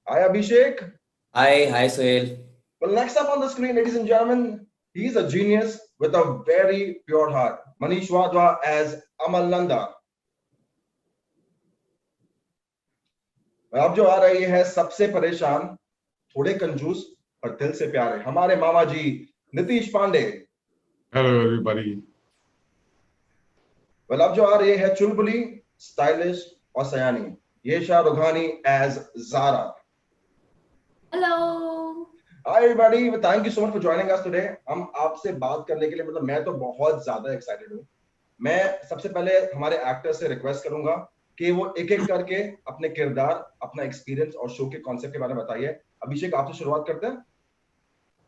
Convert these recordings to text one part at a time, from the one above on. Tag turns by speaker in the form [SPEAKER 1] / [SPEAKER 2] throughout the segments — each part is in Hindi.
[SPEAKER 1] Hi, Abhishek.
[SPEAKER 2] Hi, Sohail.
[SPEAKER 1] Well, next up on the screen, ladies and gentlemen, he's a genius with a very pure heart. Manish Wadhwa as Amal Nanda. अब जो आ रही है सबसे परेशान, थोड़े कंजूस पर दिल से प्यारे, हमारे मामा जी Nitish Pandey.
[SPEAKER 3] Hello everybody.
[SPEAKER 1] Well, अब जो आ रही है चुलबुली, स्टाइलिश और सयानी, येशा रुघानी as Zara.
[SPEAKER 4] Hello.
[SPEAKER 1] Hi everybody, thank you so much for joining us today. हम आपसे बात करने के लिए मतलब मैं तो बहुत ज्यादा एक्साइटेड हूँ. मैं सबसे पहले हमारे एक्टर से रिक्वेस्ट करूंगा कि वो एक एक करके अपने किरदार, अपना एक्सपीरियंस और शो के कॉन्सेप्ट के बारे में बताइए. अभिषेक, आपसे शुरुआत करते हैं.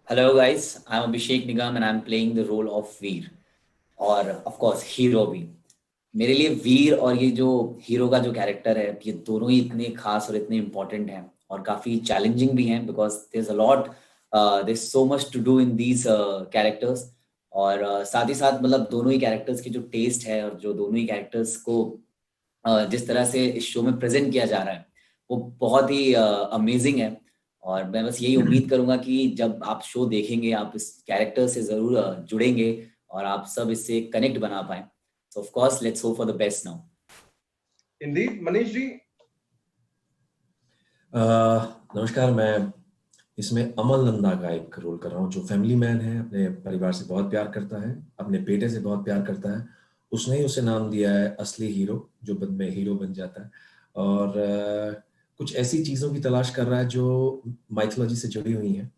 [SPEAKER 2] Hello guys, I'm Abhishek Nigam and I'm playing the role of Veer और of course हीरो भी. मेरे लिए वीर और ये जो हीरो का जो कैरेक्टर है, ये दोनों ही इतने खास और इतने इम्पोर्टेंट हैं और काफी चैलेंजिंग भी हैं because there is so much to do in these characters. और साथ ही साथ मतलब दोनों ही कैरेक्टर्स की जो टेस्ट है और जो दोनों ही कैरेक्टर्स को जिस तरह से इस शो में प्रेजेंट किया जा रहा है वो बहुत ही अमेजिंग है. और मैं बस यही उम्मीद करूंगा कि जब आप शो देखेंगे आप इस कैरेक्टर से जरूर जुड़ेंगे और आप सब इससे कनेक्ट बना पाए. So of course, let's hope for the best now.
[SPEAKER 1] Indeed, Manish ji.
[SPEAKER 5] नमस्कार. मैं इसमें अमल नंदा का एक रोल कर रहा हूँ जो फैमिली मैन है, अपने परिवार से बहुत प्यार करता है, अपने बेटे से बहुत प्यार करता है. उसने ही उसे नाम दिया है असली हीरो, जो बाद में हीरो बन जाता है. और कुछ ऐसी चीज़ों की तलाश कर रहा है जो माइथोलॉजी से जुड़ी हुई हैं.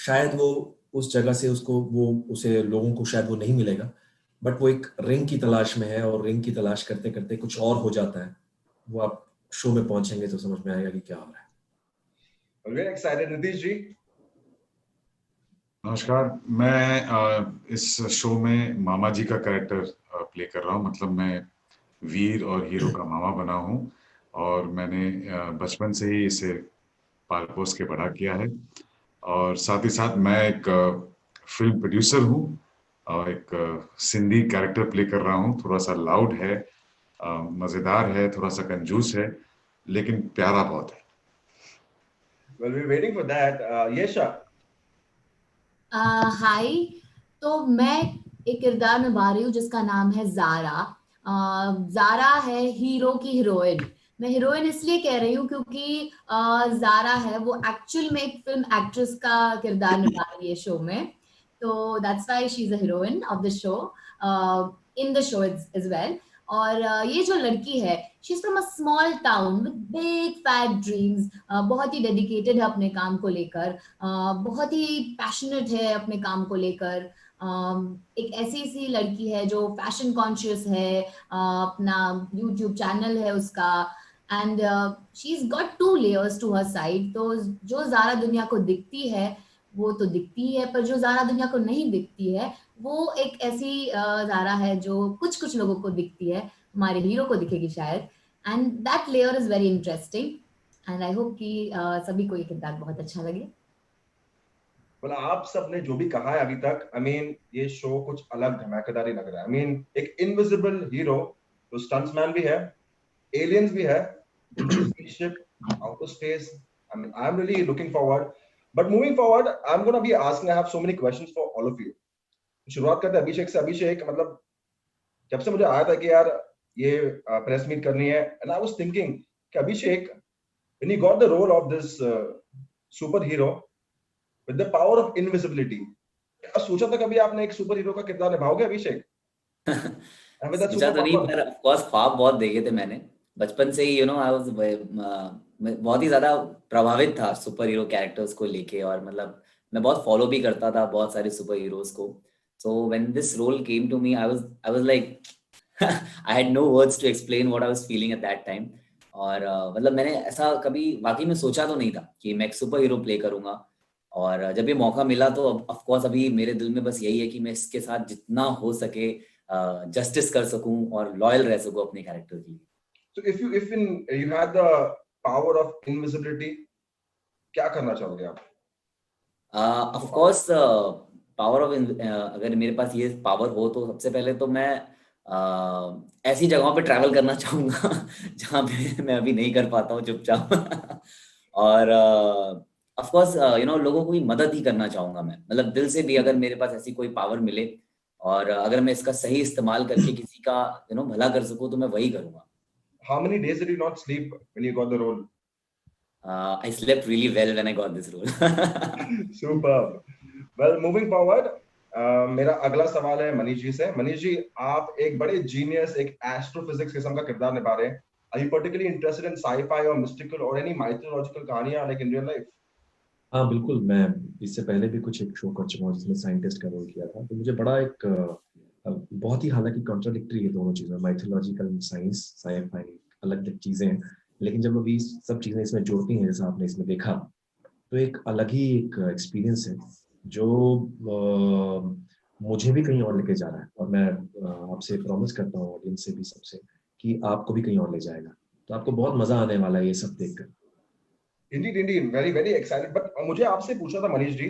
[SPEAKER 5] शायद वो उस जगह से उसे लोगों को शायद वो नहीं मिलेगा, बट वो एक रिंग की तलाश में है और रिंग की तलाश करते करते कुछ और हो जाता है. वो आप शो में पहुंचेंगे तो समझ में आएगा कि क्या हो रहा है.
[SPEAKER 1] Very excited, Nitish ji.
[SPEAKER 3] नमस्कार. मैं इस शो में मामा जी का कैरेक्टर प्ले कर रहा हूँ. मतलब मैं वीर और हीरो का मामा बना हूँ और मैंने बचपन से ही इसे पाल पोस के बड़ा किया है. और साथ ही साथ मैं एक फिल्म प्रोड्यूसर हूँ और एक सिंधी कैरेक्टर प्ले कर रहा हूँ. थोड़ा सा लाउड है, मजेदार है, थोड़ा सा कंजूस है, लेकिन प्यारा बहुत है.
[SPEAKER 1] Well, we're waiting for that. Yesha.
[SPEAKER 4] हाय. तो मैं एक किरदार निभा रही हूँ जिसका नाम है जारा. जारा है हीरो की हीरोइन. मैं हीरोइन इसलिए कह रही हूँ क्योंकि जारा है वो एक्चुअल में एक फिल्म एक्ट्रेस का किरदार निभा रही है शो में. तो that's why she is a heroine of the show, in the show as well. और ये जो लड़की है she is from a small town with big fat dreams. बहुत ही डेडिकेटेड है अपने काम को लेकर, बहुत ही पैशनेट है अपने काम को लेकर. एक ऐसी सी लड़की है जो फैशन कॉन्शियस है, अपना यूट्यूब चैनल है उसका. And she is got two layers to her side. तो जो जारा दुनिया को दिखती है वो तो दिखती है, पर जो जारा दुनिया को नहीं दिखती है वो एक ऐसी जारा है जो कुछ कुछ लोगों को दिखती है. हमारे हीरो को दिखेगी शायद. And that layer is very interesting and I hope कि सभी को ये किरदार बहुत अच्छा लगे.
[SPEAKER 1] well, आप सबने जो भी कहा है अभी तक, I mean, ये शो कुछ अलग धमाकेदार ही लग रहा है. I mean, एक इनविजिबल हीरो तो स्टंट्समैन भी है, एलियंस भी है, उनकी spaceship, outer space. I mean, I'm really looking forward. But moving forward, I'm gonna be asking. I have so many questions for all of you. शुरुआत करते हैं अभिषेक से. अभिषेक, मतलब जब से मुझे आया था कि यार ये प्रेस मीट करनी है, and I was thinking कि अभिषेक, when you got the role of this superhero with the power of invisibility, क्या सोचा था कभी आपने एक सुपर हीरो का किरदार निभाओगे अभिषेक? And with that
[SPEAKER 2] सोचा तो नहीं,
[SPEAKER 1] superpower.
[SPEAKER 2] पर ऑफ कोर्स ख्वाब बहुत देखे थे मैंने बचपन से ही. आई वाज बहुत ही ज्यादा प्रभावित था सुपर हीरो कैरेक्टर्स को लेके और मतलब मैं बहुत फॉलो भी करता था बहुत सारे सुपर हीरोज को. So when this role came to me I was like I had no words to explain what I was feeling at that time. और मतलब मैंने ऐसा कभी वाकई में सोचा तो नहीं था कि मैं एक सुपर हीरो प्ले करूंगा. और जब ये मौका मिला तो ऑफ कोर्स अभी मेरे दिल में बस यही है कि मैं इसके साथ जितना हो सके जस्टिस कर सकूं और लॉयल रह सकूं अपने कैरेक्टर के लिए.
[SPEAKER 1] So if you had the power of invisibility, क्या करना चाहोगे आप?
[SPEAKER 2] ऑफ कोर्स पावर ऑफ अगर मेरे पास ये पावर हो तो सबसे पहले तो मैं ऐसी जगहों पे ट्रैवल करना चाहूंगा जहाँ पे मैं अभी नहीं कर पाता हूँ चुपचाप और ऑफ कोर्स लोगों की मदद ही करना चाहूंगा मैं, मतलब दिल से भी, अगर मेरे पास ऐसी कोई पावर मिले और अगर मैं इसका सही इस्तेमाल करके किसी का भला कर सकूं तो मैं वही करूंगा।
[SPEAKER 1] How many days did you not sleep when you got the role?
[SPEAKER 2] I slept really well when I got this role.
[SPEAKER 1] Superb. Well, moving forward, मेरा अगला सवाल है मनीष जी से। मनीष जी, आप एक बड़े जीनियस, एक एस्ट्रोफिजिक्स किस्म का किरदार निभा रहे हैं। Are you particularly interested in sci-fi or mystical or any mythological कहानियां like in real life?
[SPEAKER 5] हाँ बिल्कुल, मैं इससे पहले भी कुछ एक शो कर चुका हूँ जिसमें साइंटिस्ट का रोल किया था, तो मुझे बड़ा एक बहुत ही, हालांकि कॉन्ट्राडिक्टरी है दोनों चीज़ें, माइथोलॉजिकल साइंस साई-फाई अलग अलग चीज़ें हैं, लेकिन जब अभी सब चीज़ें इसमें जुड़ती हैं जैसा आपने इसमें देखा, तो एक अलग ही एक एक्सपीरियंस है जो मुझे भी कहीं और लेके जा रहा है, और मैं आपसे प्रॉमिस करता हूँ ऑडियंस से भी सबसे कि आपको भी कहीं और ले जाएगा, तो आपको बहुत मजा आने वाला है ये सब देखकर।
[SPEAKER 1] Indeed, indeed, very very excited. But मुझे आपसे पूछना था मनीष जी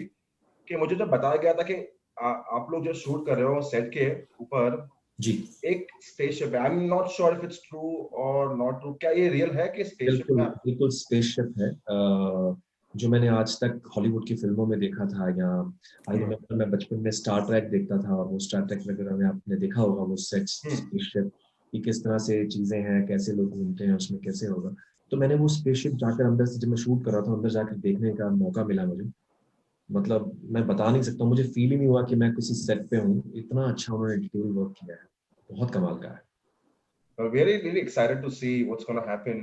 [SPEAKER 1] कि मुझे जब बताया गया था कि आप लोग जो शूट कर रहे हो सेट के ऊपर
[SPEAKER 5] जी
[SPEAKER 1] एक स्पेसशिप है। I am not sure if it's true और नॉट ट्रू, क्या ये रियल है कि स्पेसशिप
[SPEAKER 5] बिल्कुल
[SPEAKER 1] है?
[SPEAKER 5] बिल्कुल स्पेसशिप है, जो मैंने आज तक हॉलीवुड की फिल्मों में देखा था, या आई रिमेम्बर मैं बचपन में स्टार ट्रैक देखता था, और वो स्टार ट्रैक वगैरह में आपने देखा होगा वो सेट्स, स्पेसशिप कि किस तरह से चीजें हैं, कैसे लोग घूमते हैं उसमें, कैसे होगा, तो मैंने वो स्पेसशिप जाकर अंदर से, जब मैं शूट कर रहा था अंदर जाकर देखने का मौका मिला मुझे, मतलब मैं बता नहीं सकता, मुझे फील ही नहीं हुआ कि मैं किसी सेट पे हूँ, इतना अच्छा उन्होंने डिटेल वर्क किया है, बहुत कमाल का है।
[SPEAKER 1] Very really excited to see what's going to happen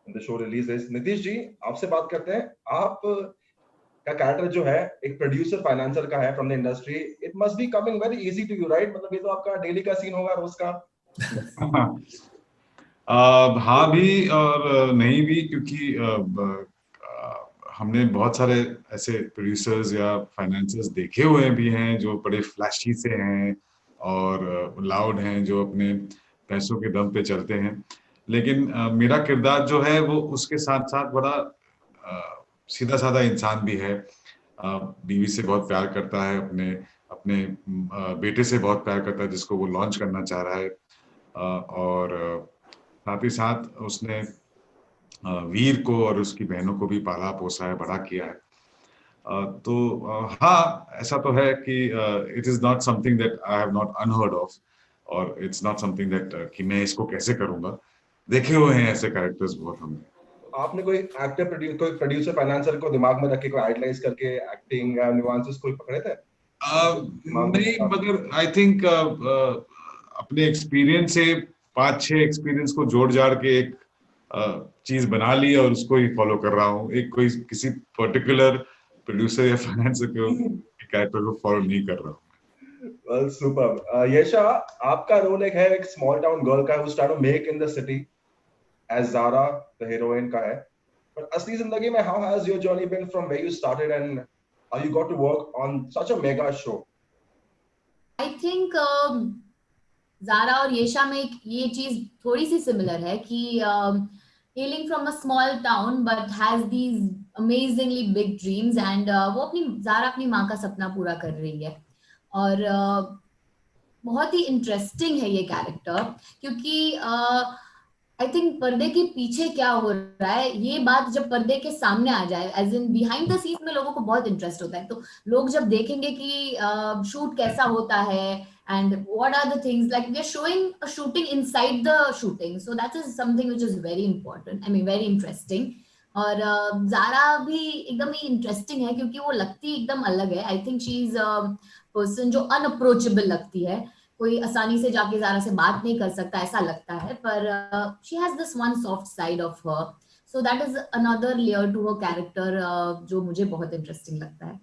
[SPEAKER 1] when the show releases. Nitish ji, आपसे बात करते हैं। आप का कैरेक्टर जो है एक प्रोड्यूसर फाइनेंसर का है from the industry. It must be coming very easy to you, right? मतलब ये तो आपका डेली का सीन होगा, रोज का।
[SPEAKER 3] हाँ भी और नहीं भी, क्योंकि हमने बहुत सारे ऐसे प्रोड्यूसर्स या फाइनेंसर्स देखे हुए भी हैं जो बड़े फ्लैशी से हैं और लाउड हैं, जो अपने पैसों के दम पे चलते हैं, लेकिन मेरा किरदार जो है वो उसके साथ साथ बड़ा सीधा साधा इंसान भी है। बीवी से बहुत प्यार करता है, अपने अपने बेटे से बहुत प्यार करता है जिसको वो लॉन्च करना चाह रहा है, और साथ ही साथ उसने वीर को और उसकी बहनों को भी पाला पोसा है, बड़ा किया है। तो हाँ, ऐसा तो है कि it is not something that I have not unheard of, और इट्स नॉट समथिंग दैट कि मैं इसको कैसे करूंगा। देखे हुए हैं ऐसे कैरेक्टर्स बहुत हमने।
[SPEAKER 1] आपने कोई कोई प्रोड्यूसर फाइनेंसर को दिमाग में रख के कोई आइडलाइज करके एक्टिंग नुआंसेस कोई पकड़े थे?
[SPEAKER 3] नहीं, मगर आई थिंक अपने एक्सपीरियंस से 5-6 एक्सपीरियंस को जोड़ जाड़ के एक चीज बना ली और उसको ही फॉलो कर रहा हूँ। एक कोई किसी पर्टिकुलर प्रोड्यूसर या फाइनेंसर को कैरेक्टर को फॉलो नहीं कर रहा हूँ।
[SPEAKER 1] Well, superb. यशा, आपका रोल एक स्मॉल टाउन गर्ल का है who's trying to make in the city as Zara, the heroine का है। पर असली जिंदगी में how has your journey been from where you started and how you got to work on such a mega show?
[SPEAKER 4] I think Zaara और येशा में ये चीज थोड़ी सी सिमिलर है कि hailing from a small town but has these amazingly big dreams and वो ज़ारा अपनी माँ का सपना पूरा कर रही है, और बहुत ही इंटरेस्टिंग है ये कैरेक्टर, क्योंकि आई थिंक पर्दे के पीछे क्या हो रहा है ये बात जब पर्दे के सामने आ जाए, as in behind the scenes में लोगों को बहुत इंटरेस्ट होता है, तो लोग जब देखेंगे कि शूट कैसा होता है and what are the things, like we are showing a shooting inside the shooting, so that is something which is very important, I mean very interesting. और ज़ारा भी एकदम ही इंटरेस्टिंग है क्योंकि वो लगती एकदम अलग है। I think she is person जो अनअप्रोचेबल लगती है, कोई आसानी से जाके ज़ारा से बात नहीं कर सकता ऐसा लगता है, पर she has this one soft side of her, so that is another layer to her character जो मुझे बहुत इंटरेस्टिंग लगता है।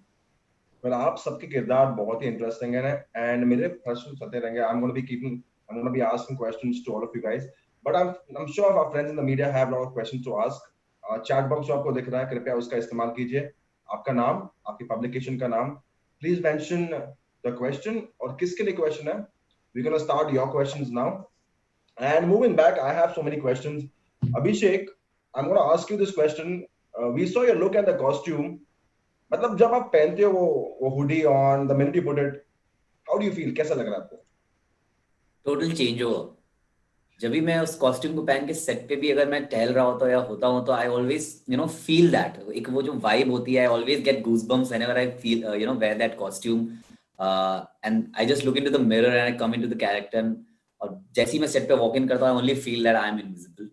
[SPEAKER 1] Well, आप सबके किरदार बहुत ही इंटरेस्टिंग है एंड मेरे प्रश्न चलते रहेंगे। I'm going to be asking questions to all of you guys, but I'm sure our friends in the media have a lot of questions to ask. Chat box जो आपको दिख रहा है कृपया उसका इस्तेमाल कीजिए। आपका नाम, आपकी पब्लिकेशन का नाम, प्लीज मेंशन द क्वेश्चन और किसके लिए क्वेश्चन है। We're going to start your questions now. And moving back, I have so many questions. Abhishek, I'm going to ask you this question. We saw your look and the costume. मतलब जब आप पहनते हो वो hoodie on the minute you put it, how do you feel, कैसा लग रहा है आपको?
[SPEAKER 2] Total change over. जब भी मैं उस कॉस्ट्यूम को पहन के सेट पे भी अगर मैं टहल रहा होता या होता हूँ तो आई ऑलवेज फील दैट, एक वो जो वाइब होती है, I always get goosebumps whenever I feel wear that costume, and I just look into the mirror and I come into the character, और जैसे ही मैं सेट पे वॉक इन करता हूँ I only feel that I am invisible,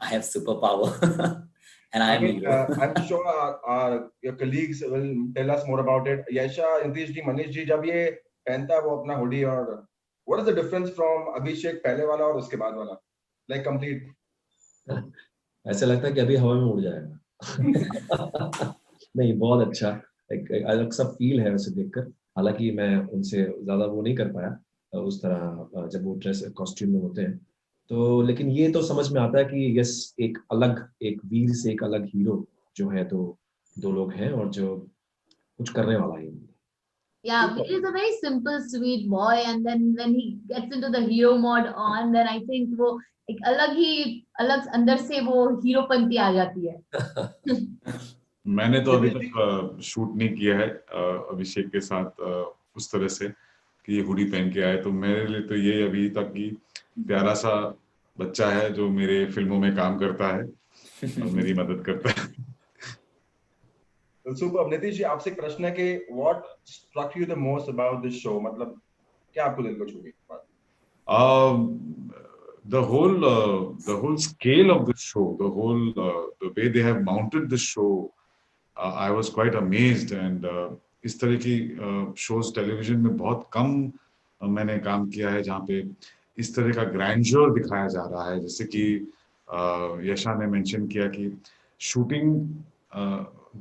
[SPEAKER 2] I have super power and I
[SPEAKER 1] I
[SPEAKER 2] am
[SPEAKER 1] mean,
[SPEAKER 2] hero.
[SPEAKER 1] I'm sure your colleagues will tell us more about it. Yasha, Nitish ji, Manish ji, जब ये पहनता है वो अपना हुडी, और what is the difference from अभिषेक पहले वाला और उसके बाद वाला? Like complete.
[SPEAKER 5] ऐसा लगता है कि अभी हवा में उड़ जाएगा। नहीं, बहुत अच्छा, एक अलग सा फील है उसे देखकर। हालांकि मैं उनसे ज्यादा वो नहीं कर पाया उस तरह जब वो ड्रेस कॉस्ट्यूम में होते हैं, तो लेकिन ये तो समझ में आता है कि यस, एक अलग, एक वीर से एक अलग हीरो जो है, तो दो लोग हैं और जो कुछ करने वाला है।
[SPEAKER 4] Yeah, Veer is a very simple, sweet boy, and then when he gets into the hero mode on, then I think वो एक अलग अंदर से वो हीरोपंती आ जाती है।
[SPEAKER 3] मैंने तो अभी तक शूट नहीं किया है अभिषेक के साथ उस तरह से कि ये हुडी पहन के आए, तो मेरे लिए तो ये अभी तक की प्यारा सा बच्चा है जो मेरे फिल्मों में काम करता है और मेरी मदद करता है।
[SPEAKER 1] सुपर। नीतीश जी, आपसे एक प्रश्न है कि what struck you the most about this show? मतलब क्या आपको दिल को छू गई?
[SPEAKER 3] The whole scale of the show, the way they have mounted the show, I was quite amazed. And इस तरह की shows टेलीविजन में बहुत कम मैंने काम किया है जहाँ पे इस तरह का ग्रैंडयोर दिखाया जा रहा है। जैसे कि यशा ने मेंशन किया कि शूटिंग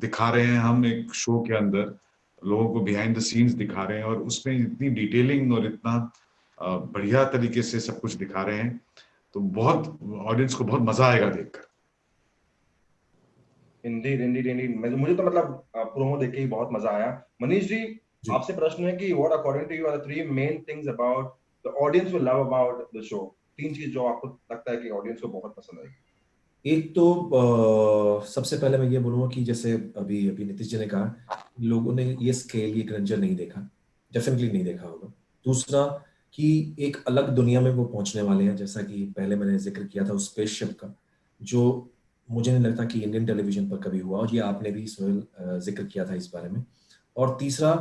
[SPEAKER 3] दिखा रहे हैं हम एक शो के अंदर, लोगों को बिहाइंड द सीन्स दिखा रहे हैं और उसमें इतनी डिटेलिंग और इतना बढ़िया तरीके से सब कुछ दिखा रहे हैं, तो बहुत ऑडियंस को बहुत मजा आएगा देखकर।
[SPEAKER 1] इंडीड मुझे तो मतलब प्रोमो देख के ही बहुत मजा आया। मनीष जी, आपसे प्रश्न है कि what according to you are the three main things about the audience will love about the show? तीन चीज जो आपको लगता है कि ऑडियंस को बहुत पसंद आएगी।
[SPEAKER 5] एक तो सबसे पहले मैं ये बोलूँगा कि जैसे अभी नीतीश जी ने कहा, लोगों ने ये स्केल, ये ग्रैंडयर नहीं देखा, डेफिनेटली नहीं देखा होगा। दूसरा कि एक अलग दुनिया में वो पहुंचने वाले हैं, जैसा कि पहले मैंने जिक्र किया था उस स्पेसशिप का, जो मुझे नहीं लगता कि इंडियन टेलीविजन पर कभी हुआ, और ये आपने भी सोहेल जिक्र किया था इस बारे में। और तीसरा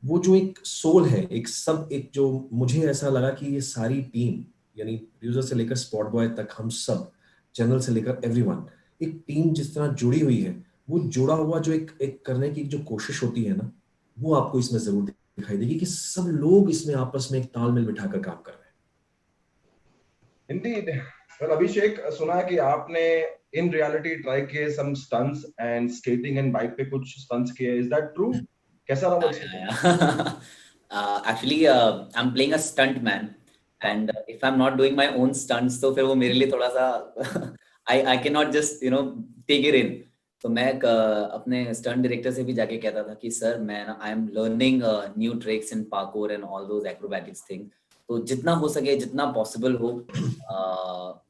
[SPEAKER 5] वो जो एक सोल है, एक जो मुझे ऐसा लगा कि ये सारी टीम, यानी प्रोड्यूसर से लेकर स्पॉट बॉय तक, हम सब, जनरल से लेकर एवरीवन, एक टीम जिस तरह जुड़ी हुई है, वो जुड़ा हुआ जो एक करने की जो कोशिश होती है ना, वो आपको इसमें जरूर दिखाई देगी कि सब लोग इसमें आपस में एक तालमेल बिठाकर काम कर रहे हैं।
[SPEAKER 1] इंडीड। वेल अभिषेक, सुना है कि आपने इन रियलिटी ट्राई किए some stunts and skating and bike पे कुछ स्टंट्स किए, इज दैट ट्रू? कैसा रहा वो experience?
[SPEAKER 2] Actually, I'm playing a stunt man, and if I'm not doing my own stunts, तो फिर वो मेरे लिए थोड़ा सा I cannot just take it in. तो मैं अपने स्टंट डायरेक्टर से भी जाके कहता था कि सर मैं ना I am learning new tricks in parkour and all those acrobatics thing, तो जितना हो सके, जितना पॉसिबल हो,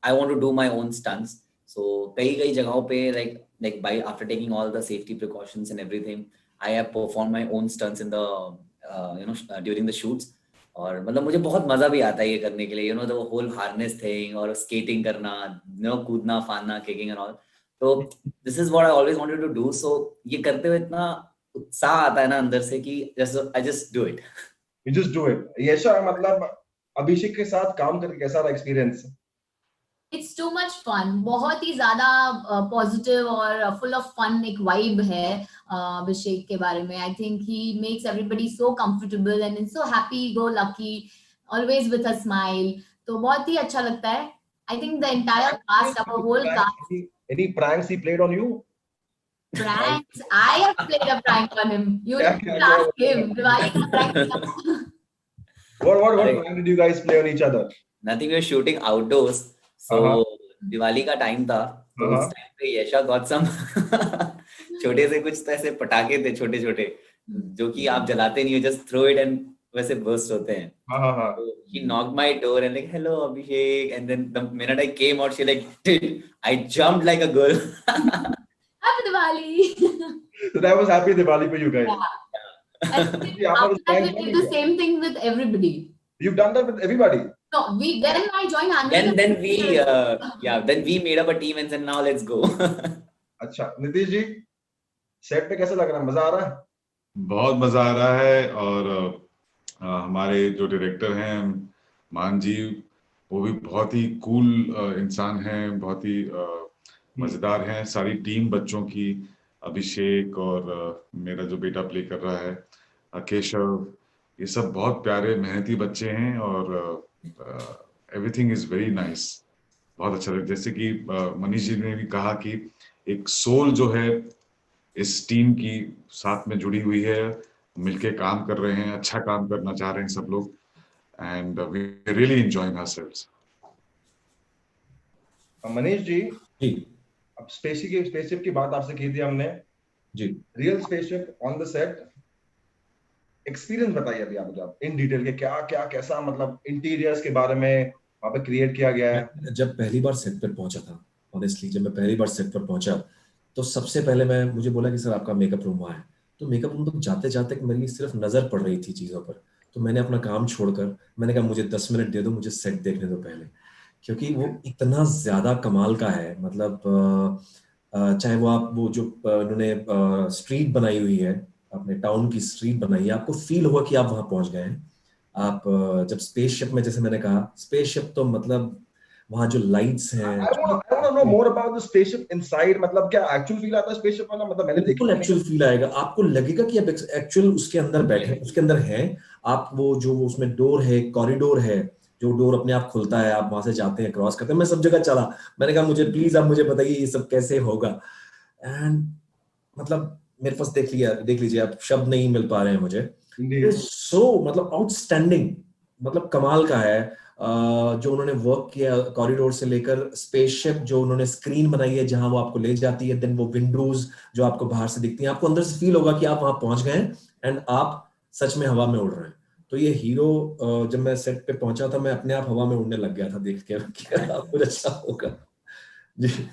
[SPEAKER 2] I want to do my own stunts. So कई जगहों पे like by after taking all the safety precautions and everything, I have performed my own stunts in the during the shoots, और मतलब मुझे बहुत मजा भी आता है ये करने के लिए, the whole harness thing और skating करना, कूदना फाड़ना, kicking and all. तो this is what I always wanted to do. So ये करते हुए इतना उत्साह आता है ना अंदर से कि I just do it.
[SPEAKER 1] You just do it. यशा, मतलब अभिषेक के साथ काम करके कैसा रहा experience?
[SPEAKER 4] It's too much fun. बहुत ही ज्यादा पॉजिटिव और फुल ऑफ फन एक वाइब है अभिषेक के बारे में. I think he makes everybody so comfortable and is so happy go lucky, always with a smile. तो बहुत ही अच्छा लगता है. I think the entire cast, our whole cast.
[SPEAKER 1] Any pranks he played on you?
[SPEAKER 4] Pranks? I have played a prank on him. You need to ask him. Diwali ka prank.
[SPEAKER 1] What prank did you guys play on each other?
[SPEAKER 2] Nothing. We were shooting outdoors. So Diwali का टाइम था, तो उस टाइम पे यशा got some छोटे से कुछ तो ऐसे पटाखे थे छोटे छोटे, जो कि आप जलाते नहीं हो, just throw it and वैसे burst होते हैं. So he knocked my door and like, hello Abhishek, and then the minute I came out, she like, dude, I jumped like a girl.
[SPEAKER 4] Happy Diwali.
[SPEAKER 1] So that was happy Diwali for you guys.
[SPEAKER 4] Yeah. And after that we did the same thing with everybody.
[SPEAKER 1] You've done that with everybody?
[SPEAKER 4] No, then I joined Anand.
[SPEAKER 2] Then we made up a team and said now let's go.
[SPEAKER 1] अच्छा नीतीश जी, सेट पे कैसा लग रहा है, मजा आ रहा है?
[SPEAKER 3] बहुत मजा आ रहा है। और हमारे जो डायरेक्टर हैं मान जी, वो भी बहुत ही कूल इंसान हैं, बहुत ही मजेदार हैं। सारी टीम बच्चों की, अभिषेक और मेरा जो बेटा प्ले कर रहा है केशव, ये सब बहुत प्यारे मेहनती बच्चे हैं और एवरीथिंग इज वेरी नाइस। बहुत अच्छा लगा। जैसे कि मनीष जी ने भी कहा कि एक सोल जो है इस टीम की साथ में जुड़ी हुई है, मिलके काम कर रहे हैं, अच्छा काम करना चाह रहे हैं सब लोग, and we really enjoying ourselves.
[SPEAKER 1] Manish ji,
[SPEAKER 5] जी
[SPEAKER 1] अब स्पेसशिप की बात आपसे की थी हमने
[SPEAKER 5] जी।
[SPEAKER 1] Real spaceship on the set, experience बताइए अभी आप मुझे इन डिटेल के, क्या क्या कैसा, मतलब इंटीरियर्स के बारे में वहां पे क्रिएट किया गया है।
[SPEAKER 5] जब पहली बार सेट पर पहुंचा था, ऑनेस्टली जब मैं पहली बार सेट पर पहुंचा तो सबसे पहले मुझे बोला कि सर आपका मेकअप रूम वहाँ है। तो मेकअप रूम तक जाते जाते मेरी सिर्फ नजर पड़ रही थी चीजों पर, तो मैंने अपना काम छोड़कर मैंने कहा मुझे 10 मिनट दे दो, मुझे सेट देखने दो पहले, क्योंकि वो इतना ज्यादा कमाल का है। मतलब चाहे वो आप वो जो उन्होंने स्ट्रीट बनाई हुई है, अपने टाउन की स्ट्रीट बनाई है, आपको फील होगा कि आप वहां पहुंच गए हैं। आप जब स्पेसशिप में, जैसे मैंने कहा स्पेसशिप, तो मतलब वहां जो लाइट्स हैं,
[SPEAKER 1] I want to know more about the spaceship inside, मतलब क्या एक्चुअल फील आता है स्पेसशिप वाला, मतलब मैंने
[SPEAKER 5] बिल्कुल
[SPEAKER 1] देखा
[SPEAKER 5] एक्चुअल फील आएगा, आपको लगेगा कि आप एक्चुअल उसके अंदर बैठे हैं, उसके अंदर हैं आप। वो जो उसमें डोर है, कॉरिडोर है, जो डोर अपने आप खुलता है, आप वहां से जाते हैं, क्रॉस करते हैं। मैं सब जगह चला, मैंने कहा मुझे प्लीज आप मुझे बताइए ये सब कैसे होगा। एंड मतलब मेरे पास देख लीजिए आप, शब्द नहीं मिल पा रहे हैं मुझे। सो मतलब आउटस्टैंडिंग, मतलब कमाल का है। जो उन्होंने वर्क किया कॉरिडोर से लेकर स्पेसशिप, जो उन्होंने स्क्रीन बनाई है जहां वो आपको ले जाती है, देन वो विंडोज जो आपको बाहर से दिखती हैं, आपको अंदर से फील होगा कि आप वहां पहुंच गए हैं एंड आप सच में हवा में उड़ रहे हैं। तो ये हीरो, जब मैं सेट पे पहुंचा था, मैं अपने आप हवा में उड़ने लग गया था देख के कुछ अच्छा होगा जी।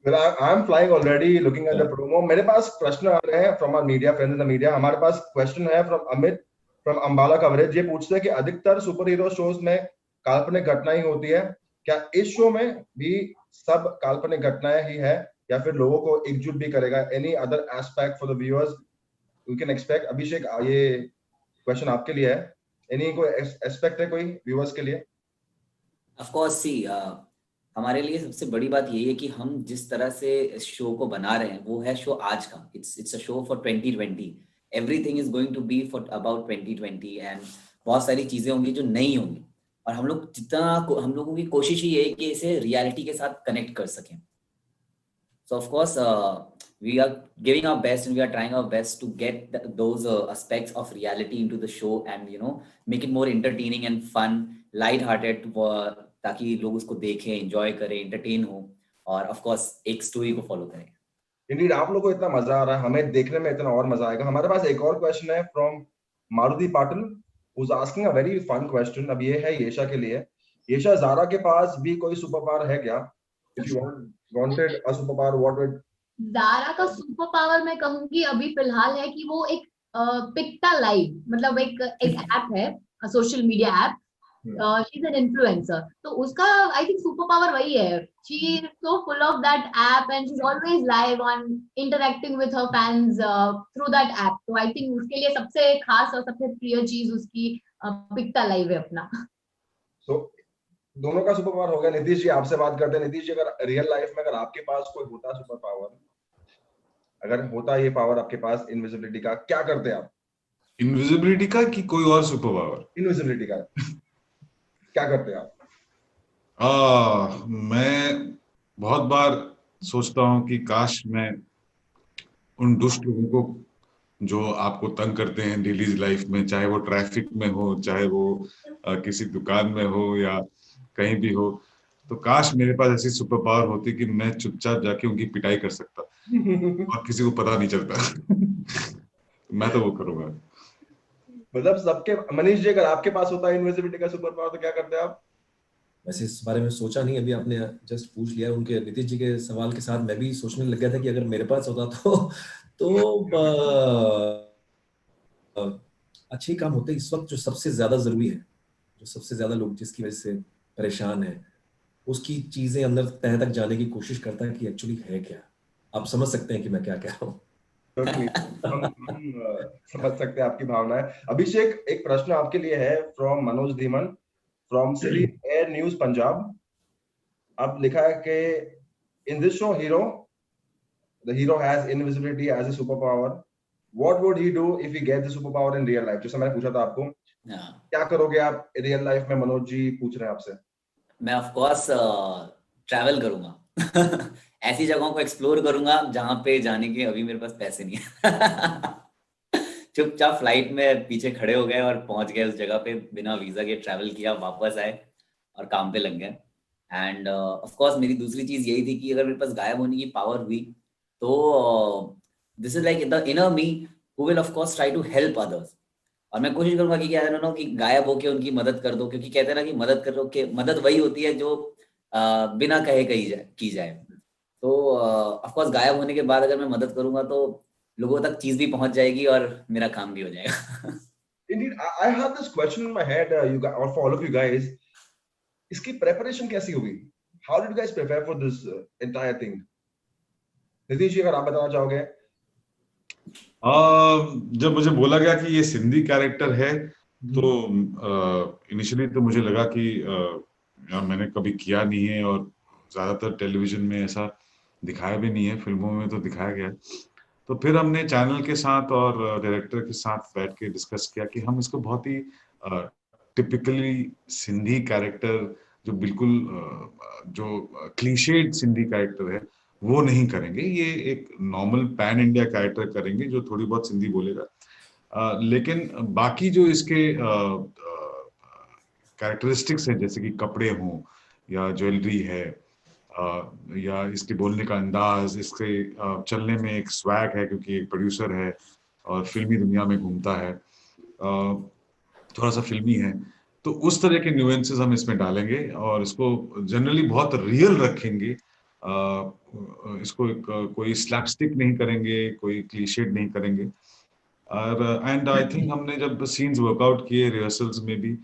[SPEAKER 1] Well, I'm flying already looking at the promo. मेरे पास प्रश्न आ रहे हैं from our media friends in the media. हमारे पास क्वेश्चन है from Amit from Ambala coverage. ये पूछते हैं कि अधिकतर सुपर हीरो शोज में काल्पनिक घटनाएं होती है, क्या इस शो में भी सब काल्पनिक घटनाएं ही है या फिर लोगों को एकजुट भी करेगा? Any other aspect for the viewers we can expect? Abhishek, ये क्वेश्चन आपके लिए है। एनी कोई एस्पेक्ट है कोई व्यूअर्स के लिए?
[SPEAKER 2] ऑफ कोर्स सी, हमारे लिए सबसे बड़ी बात यही है कि हम जिस तरह से इस शो को बना रहे हैं वो है शो आज का। It's a show for 2020। Everything is going to be for about 2020 and बहुत सारी चीजें होंगी जो नहीं होंगी, और हम लोगों की कोशिश ही है कि इसे रियलिटी के साथ कनेक्ट कर सकें। So of course, we are giving our best and we are trying our best to get those aspects of reality into the show and make it more entertaining and fun, light-hearted, ताकि लोग उसको देखें, enjoy करें, entertain हो, और of course एक story को follow करें।
[SPEAKER 1] Indeed, आप लोगों को इतना मजा आ रहा है, हमें देखने में इतना और मजा आएगा। हमारे पास एक और क्वेश्चन है from Maruti Patil, who's asking a very fun question। अब ये है येशा के लिए। येशा, ज़ारा के पास भी कोई सुपर पावर है क्या? If you wanted a superpower, what would?
[SPEAKER 4] Zaara का सुपर पावर मैं कहूंगी अभी फिलहाल है कि वो एक पिक्टा लाइव, मतलब एक ऐप है, social media app, she is an influencer, तो उसका आई थिंक सुपर पावर वही है। She is so full of that app and she is always live on interacting with her fans through that app. तो आई थिंक उसके लिए सबसे खास और सबसे प्रिय चीज उसकी पिक्टा लाइव है अपना।
[SPEAKER 1] So, दोनों का सुपर पावर हो गया। नीतीश जी, आपसे बात करते हैं। नीतीश जी, अगर रियल लाइफ में अगर आपके पास कोई होता सुपर पावर, अगर होता ये पावर आपके पास इनविजिबिलिटी का, क्या करते आप?
[SPEAKER 3] इनविजिबिलिटी का कि कोई और सुपर पावर?
[SPEAKER 1] इनविजिबिलिटी का क्या करते आप?
[SPEAKER 3] मैं बहुत बार सोचता हूँ कि काश मैं उन दुष्ट लोगों को जो आपको तंग करते हैं डेली लाइफ में, चाहे वो ट्रैफिक में हो, चाहे वो किसी दुकान में हो या कहीं भी हो, तो काश मेरे पास ऐसी सुपर पावर होती कि मैं चुपचाप जाके उनकी पिटाई कर सकता और किसी को पता नहीं चलता। मैं तो वो करूंगा।
[SPEAKER 1] मतलब सबके। मनीष जी, अगर आपके पास होता इनविजिबिलिटी का सुपर पावर तो क्या करते आप?
[SPEAKER 5] वैसे इस बारे में सोचा नहीं, अभी आपने जस्ट पूछ लिया। उनके नीतीश जी के सवाल के साथ मैं भी सोचने लग गया था कि अगर मेरे पास होता तो अच्छे काम होते। इस वक्त जो सबसे ज्यादा जरूरी है जो सबसे ज्यादा लोग जिसकी वजह से परेशान है, उसकी चीजें अंदर तह तक जाने की कोशिश करता है कि एक्चुअली है क्या। आप समझ सकते हैं कि मैं क्या कह रहा हूँ।
[SPEAKER 1] Totally. समझ सकते हैं आपकी भावनाएं। अभिषेक, एक प्रश्न आपके लिए है from Manoj Dhiman from city air news Punjab. अब लिखा है कि in this show hero the hero has invisibility as a super power, what would he do if he get the super power in real life? जैसे मैंने पूछा था आपको, क्या करोगे आप रियल लाइफ में? मनोज जी पूछ रहे हैं आपसे।
[SPEAKER 2] मैं ऑफ कोर्स ट्रैवल करूंगा ऐसी जगहों को एक्सप्लोर करूंगा जहां पे जाने के अभी मेरे पास पैसे नहीं है चुपचाप फ्लाइट में पीछे खड़े हो गए और पहुंच गए उस जगह पे, बिना वीजा के ट्रैवल किया, वापस आए और काम पे लग गए। एंड ऑफ कोर्स मेरी दूसरी चीज यही थी कि अगर मेरे पास गायब होने की पावर हुई तो this is like the inner me who will of course try to help others. और मैं कोशिश करूंगा कि आई डोंट नो कि गायब होके उनकी मदद कर दो, क्योंकि कहते हैं ना कि मदद करो के मदद वही होती है जो बिना कहे की जाए। तो ऑफ कोर्स गायब होने के बाद अगर मैं मदद करूंगा तो लोगों तक चीज भी पहुंच जाएगी और मेरा काम भी हो जाएगा।
[SPEAKER 1] Indeed, I have this question in my head, you guys, or for all of you guys. इसकी preparation कैसी हुई? How did you guys prepare for this entire thing? Nitish ji, अगर आप बताना चाहोगे।
[SPEAKER 3] जब मुझे बोला गया कि ये सिंधी कैरेक्टर है तो इनिशियली तो मुझे लगा कि यार मैंने कभी किया नहीं है और ज्यादातर टेलीविजन में ऐसा दिखाया भी नहीं है, फिल्मों में तो दिखाया गया है। तो फिर हमने चैनल के साथ और डायरेक्टर के साथ बैठ के डिस्कस किया कि हम इसको बहुत ही टिपिकली सिंधी कैरेक्टर, जो बिल्कुल जो क्लीशेड सिंधी कैरेक्टर है वो नहीं करेंगे। ये एक नॉर्मल पैन इंडिया कैरेक्टर करेंगे जो थोड़ी बहुत सिंधी बोलेगा, लेकिन बाकी जो इसके कैरेक्टरिस्टिक्स हैं, जैसे कि कपड़े हों या ज्वेलरी है या इसके बोलने का अंदाज, इसके चलने में एक स्वैग है क्योंकि एक प्रोड्यूसर है और फिल्मी दुनिया में घूमता है, थोड़ा सा फिल्मी है, तो उस तरह के न्यूएंसेस हम इसमें डालेंगे और इसको जनरली बहुत रियल रखेंगे। इसको कोई स्लैपस्टिक नहीं करेंगे, कोई क्लीशेड नहीं करेंगे। और एंड आई थिंक हमने जब सीन्स वर्कआउट किए रिहर्सल्स में भी,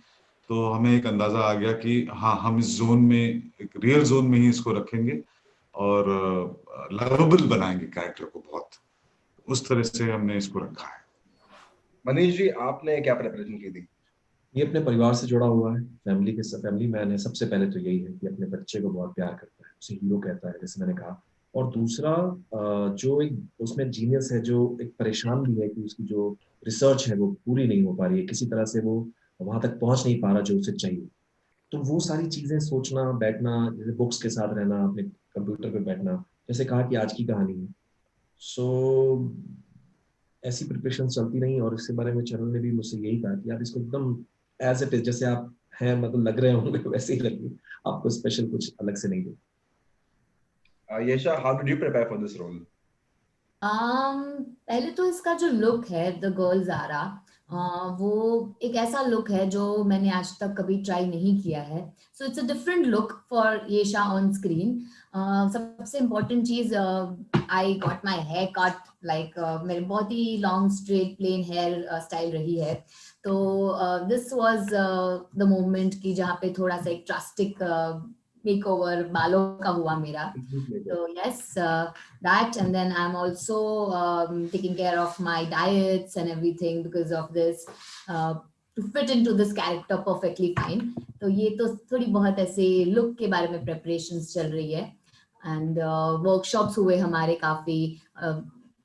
[SPEAKER 3] तो हमें एक अंदाजा आ गया कि हाँ, हम इस जोन में, एक रियल जोन में ही इसको रखेंगे और लवेबल बनाएंगे कैरेक्टर को बहुत। उस तरह से हमने इसको रखा है।
[SPEAKER 1] मनीष जी, आपने क्या प्रिपरेशन की थी?
[SPEAKER 5] ये अपने परिवार से जुड़ा हुआ है, फैमिली मैन है। सबसे पहले तो यही है कि अपने बच्चे को बहुत प्यार करता है, उसे हीरो कहता है, जैसे मैंने कहा। और दूसरा जो एक उसमें जीनियस है, जो एक परेशान भी है कि उसकी जो रिसर्च है वो पूरी नहीं हो पा रही है, किसी तरह से वो वहां तक पहुंच नहीं पा रहा जो उसे चाहिए। तो वो सारी चीजें सोचना, बैठना, जैसे बुक्स के साथ रहना, अपने कंप्यूटर पे बैठना, जैसे कहा कि आज की कहानी है। सो ऐसी प्रिपरेशन चलती रही और इसके बारे में चैनल ने भी मुझसे यही कहा कि आप इसको एकदम एज इट इज, जैसे आप हैं, मतलब लग रहे होंगे वैसे ही लगे, आपको स्पेशल कुछ अलग से नहीं दे।
[SPEAKER 1] Yesha, how did you prepare for this role?
[SPEAKER 4] पहले तो इसका जो लुक है, द गर्ल ज़ारा, वो एक ऐसा लुक है जो मैंने आज तक कभी ट्राई नहीं किया है। So it's a different look for Yesha on screen. सबसे इम्पोर्टेंट चीज, I got my hair cut, like मेरे बहुत ही long straight plain hair style रही है। तो दिस वाज द मोमेंट की जहाँ पे थोड़ा सा एक ड्रास्टिक मेकओवर बालों का हुआ मेरा। So yes, that, and then I'm also taking care of my diets and everything because of this, to fit into this character perfectly fine. तो ये तो थोड़ी बहुत ऐसे look के बारे में preparations चल रही है, and workshops हुए हमारे काफी।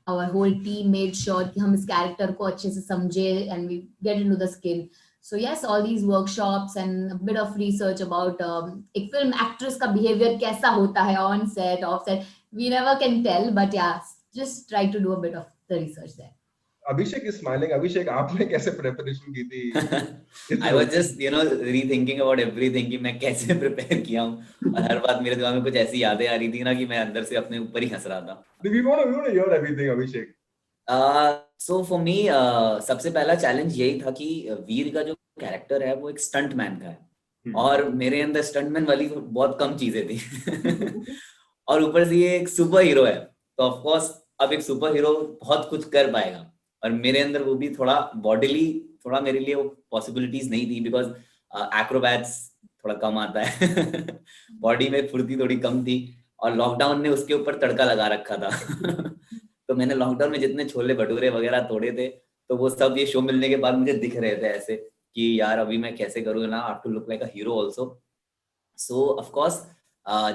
[SPEAKER 4] Our whole team made sure कि हम इस character को अच्छे से समझे and we get into the skin. So yes, all these workshops and a bit of research about एक film actress का behavior कैसा होता है on set, off set, we never can tell, but yeah, just try to do a bit of the research there.
[SPEAKER 1] Abhishek is smiling. अभिषेक, आपने कैसे प्रिपरेशन की थी?
[SPEAKER 2] I was just rethinking about everything कि मैं कैसे प्रिपेयर किया हूँ, और हर बात मेरे दिमाग में कुछ ऐसी यादें आ रही थी ना कि मैं अंदर से अपने ऊपर ही हंस रहा था।
[SPEAKER 1] We want to hear everything, Abhishek.
[SPEAKER 2] So for me, सबसे पहला चैलेंज यही था कि वीर का जो कैरेक्टर है वो एक स्टंट मैन का है, और मेरे अंदर स्टंटमैन वाली बहुत कम चीजें थी और ऊपर से ये एक सुपर हीरो है, तो ऑफ कोर्स अब एक सुपर हीरो बहुत कुछ कर पाएगा, और मेरे अंदर वो भी थोड़ा बॉडीली थोड़ा मेरे लिए वो पॉसिबिलिटीज नहीं थी, बिकॉज एक्रोबैट्स थोड़ा कम आता है बॉडी में फुर्ती थोड़ी कम थी और लॉकडाउन ने उसके ऊपर तड़का लगा रखा था तो मैंने लॉकडाउन में जितने छोले भटूरे वगैरह तोड़े थे तो वो सब ये शो मिलने के बाद मुझे दिख रहे थे ऐसे कि यार अभी मैं कैसे करूँ ना, I have to look like a hero also. So of course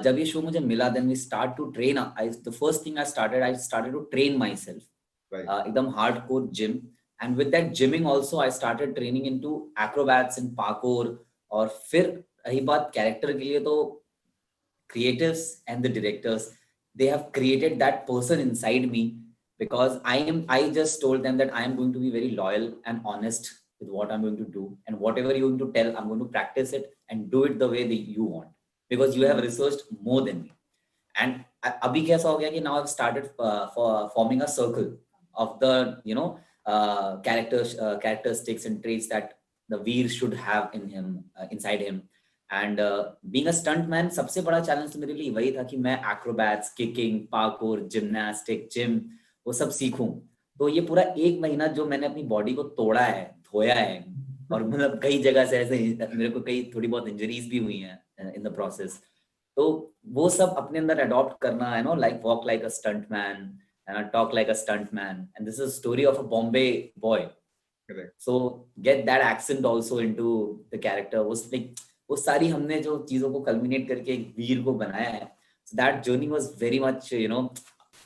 [SPEAKER 2] जब ये शो मुझे मिला then we start to train. The first thing I started to train myself एकदम hardcore gym. And with that gymming also, I started training into acrobats and parkour. और फिर रही बात कैरेक्टर के लिए तो creatives and the directors, they have created that person inside me because I just told them that I am going to be very loyal and honest with what I'm going to do, and whatever you're going to tell, I'm going to practice it and do it the way that you want because you have researched more than me. And अभी कैसा हो गया कि now I've started forming a circle of the characteristics and traits that the Veer should have in him, inside him. And being a stuntman, सबसे बड़ा चैलेंज तो मेरे लिए वही था कि मैं acrobats, kicking, parkour, gymnastic, gym वो सब सीखूं. तो ये पूरा 1 महीना जो मैंने अपनी बॉडी को तोड़ा है, धोया है, और मतलब कई जगह से ऐसे मेरे को कई थोड़ी बहुत इंजरीज भी हुई हैं in the process. तो वो सब अपने अंदर अडॉप्ट करना है, like walk like a stuntman and talk like a stuntman, and this is a story of a Bombay boy.
[SPEAKER 1] Correct.
[SPEAKER 2] So get that accent also into the character. वो सारी हमने जो चीजों को कल्मिनेट करके एक वीर को बनाया है. So that journey was very much,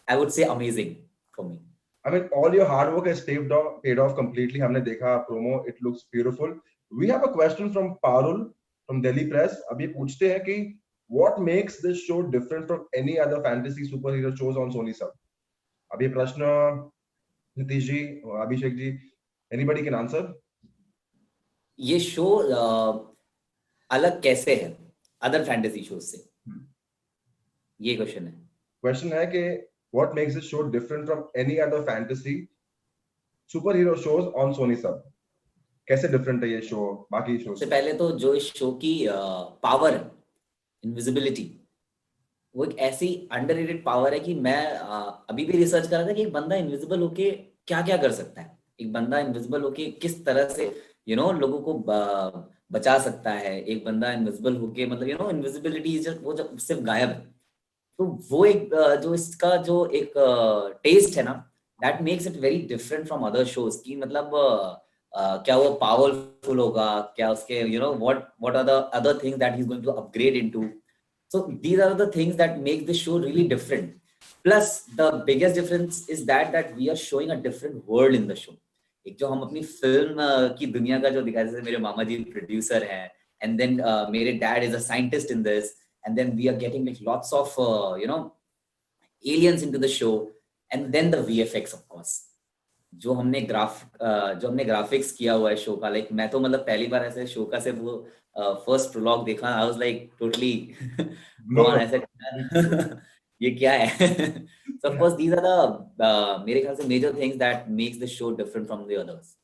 [SPEAKER 2] I would say amazing for me.
[SPEAKER 1] I mean, all your hard work has paid off completely. हमने देखा promo, it looks beautiful. We have a question from Parul from Delhi Press. अभी पूछते हैं कि what makes this show different from any other fantasy superhero shows on Sony Sub? अभी प्रश्न Nitish ji, Abhishek ji, anybody can answer?
[SPEAKER 2] ये शो अलग कैसे है अदर फैंटेसी शोज से, ये क्वेश्चन है.
[SPEAKER 1] क्वेश्चन है कि what makes this show different from any other fantasy superhero shows on Sony Sub? कैसे डिफरेंट है ये शो बाकी शो से?
[SPEAKER 2] पहले तो जो इस शो की पावर है, इनविजिबिलिटी, वो एक ऐसी अंडररेटेड पावर है कि मैं अभी भी रिसर्च कर रहा था कि एक बंदा इनविजिबल होके क्या क्या कर सकता है. एक बंदा इनविजिबल होके किस तरह से लोगों को बचा सकता है. एक बंदा इनविजिबल होके मतलब इनविजिबिलिटी वो जब सिर्फ गायब है, तो वो एक जो इसका जो एक टेस्ट है ना, that makes it very different from other shows. की मतलब क्या वो पावरफुल होगा, क्या उसके what are the other things that he is going to upgrade into. So these are the things that make this show really different. Plus the biggest difference is that we are showing a different world in the show. एक जो हम अपनी फिल्म की दुनिया का जो दिखा, जैसे मेरे मामा जी प्रोड्यूसर हैं, and then मेरे dad is a scientist in this, and then we are getting like lots of aliens into the show, and then the VFX of course. जो हमने ग्राफिक्स किया हुआ है शो का, लाइक मैं तो मतलब पहली बार ऐसे शो का सिर्फ वो फर्स्ट प्रोलॉग देखा, आई वाज लाइक टोटली ऐसे ये क्या है. So of course these are the मेरे ख्याल से major things that makes the show different from the others.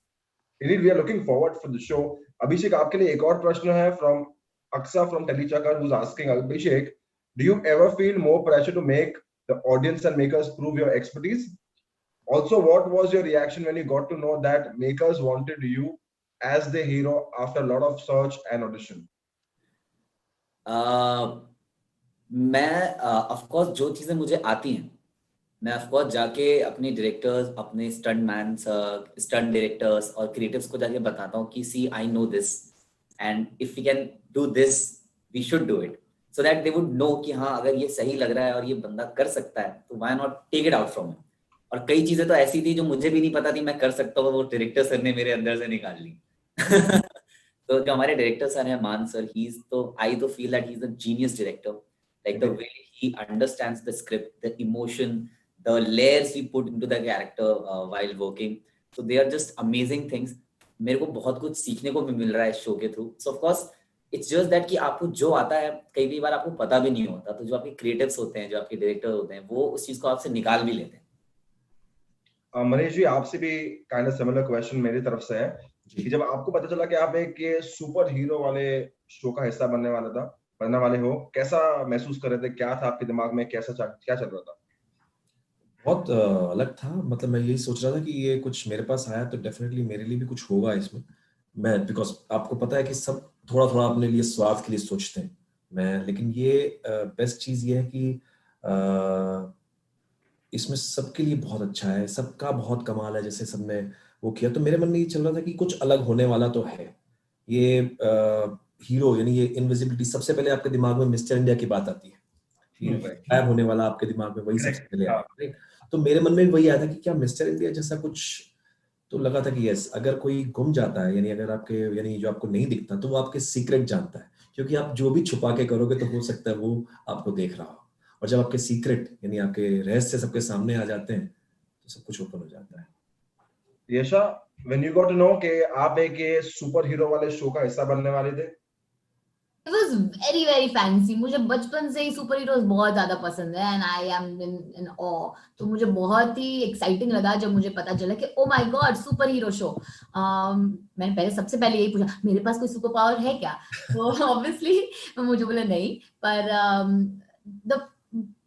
[SPEAKER 1] Indeed, we are looking forward for the show. Abhishek, आपके लिए एक और प्रश्न है from Aksa from Telichakar, who's asking, Abhishek, do you ever feel more pressure to make the audience and makers prove your expertise? Also, what was your reaction when you got to know that makers wanted you as the hero after a lot of search and audition?
[SPEAKER 2] मैं of course जो चीजें मुझे आती हैं, मैं of course जाके अपने डायरेक्टर्स, अपने स्टंटमैन्स, स्टंट डायरेक्टर्स और क्रिएटिव्स को जाके बताता हूँ कि see I know this and if we can do this we should do it, so that they would know कि हाँ अगर ये सही लग रहा है और ये बंदा कर सकता है तो why not take it out from him. और कई चीजें तो ऐसी थी जो मुझे भी नहीं पता थी मैं कर सकता हूँ, वो डायरेक्टर सर ने मेरे अंदर से निकाल ली. तो जो हमारे डायरेक्टर सर हैं मान sir, I feel that he's a genius director. Like the way he understands the script, the emotion, the layers we put into the character while working. So they are just amazing things. मेरे को बहुत कुछ सीखने को भी मिल रहा है इस शो के through. So of course it's just that कि आपको जो आता है कई बार आपको पता भी नहीं होता, तो जो आपके क्रिएटिव्स होते हैं, जो आपके डायरेक्टर होते हैं, वो उस चीज को आपसे निकाल भी लेते हैं.
[SPEAKER 1] मनीष जी, आपसे भी काइंड ऑफ सिमिलर क्वेश्चन मेरी तरफ से है कि जब आपको पता चला कि आप एक सुपर हीरो वाले शो का हिस्सा बनने वाले हो, कैसा महसूस कर रहे थे? क्या था आपके दिमाग में? क्या चल रहा था?
[SPEAKER 5] बहुत अलग था. मतलब मैं यही सोच रहा था कि ये कुछ मेरे पास आया तो डेफिनेटली मेरे लिए भी कुछ होगा इसमें. मैं बिकॉज आपको पता है कि सब थोड़ा थोड़ा अपने लिए स्वार्थ के लिए सोचते हैं। लेकिन ये बेस्ट चीज ये है कि इसमें सबके लिए बहुत अच्छा है, सबका बहुत कमाल है, जैसे सबने वो किया। तो मेरे मन में ये चल रहा था कि कुछ अलग होने वाला तो है। ये हीरो यानी ये इनविजिबिलिटी, सबसे पहले आपके दिमाग में मिस्टर इंडिया की बात आती है, गायब होने वाला आपके दिमाग में वही सबसे पहले आता है। तो मेरे मन में वही आया था कि क्या मिस्टर इंडिया जैसा कुछ, तो लगा था कि यस, अगर कोई गुम जाता है, यानी अगर आपके, यानी जो आपको नहीं दिखता, तो वो आपके सीक्रेट जानता है, क्योंकि आप जो भी छुपा के करोगे तो हो सकता है वो आपको देख रहा हो। और जब आपके सीक्रेट यानी आपके रहस्य सबके सामने आ जाते हैं तो सब कुछ ओपन हो जाता है।
[SPEAKER 1] यशा, when you got to know कि आप एक ये सुपर हीरो वाले शो का हिस्सा बनने वाले थे?
[SPEAKER 4] It was very very fancy. मुझे बचपन से ही सुपर हीरोज बहुत ज्यादा पसंद है, and I am in awe. तो मुझे बहुत ही एक्साइटिंग लगा जब मुझे पता चला कि oh my God, super hero show. मैंने पहले सबसे पहले यही पूछा, मेरे पास कोई सुपर पावर है क्या? तो ऑब्वियसली मुझे बोला नहीं, पर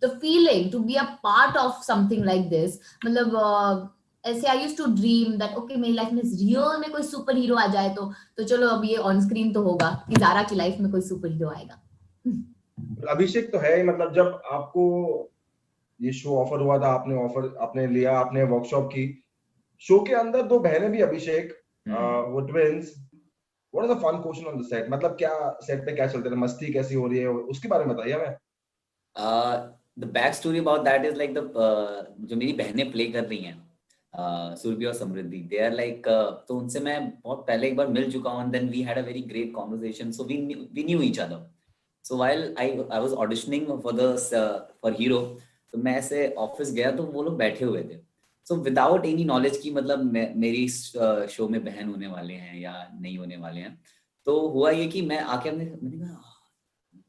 [SPEAKER 4] the feeling to be a part of something like this, मतलब ऐसे I used to dream that okay मेरी लाइफ में रियल में कोई सुपर हीरो आ जाए तो चलो अब ये ऑन स्क्रीन तो होगा कि ज़ारा की लाइफ में कोई सुपर हीरो आएगा।
[SPEAKER 1] अभिषेक तो है ही, मतलब जब आपको ये शो ऑफर हुआ था, आपने लिया, आपने वर्कशॉप की, शो के अंदर दो बहनें भी अभिषेक, वो twins, what is the fun question on the set? मतलब क्या सेट पे क्या चलता है, मस्ती कैसी हो रही है, उसके बारे में बताइए हमें।
[SPEAKER 2] The back story about that is like the जो मेरी बहनें प्ले कर रही हैं, सुरभि और समृद्धि, दे आर लाइक, तो उनसे मैं बहुत पहले एक बार मिल चुका हूँ, then we had a very great conversation, so we knew each other. So while I was auditioning for hero, तो मैं ऐसे ऑफिस गया तो वो लोग बैठे हुए थे, सो विदाउट एनी नॉलेज की मतलब मेरी शो में बहन होने वाले हैं या नहीं होने वाले हैं, तो हुआ ये कि मैं आके मैंने कहा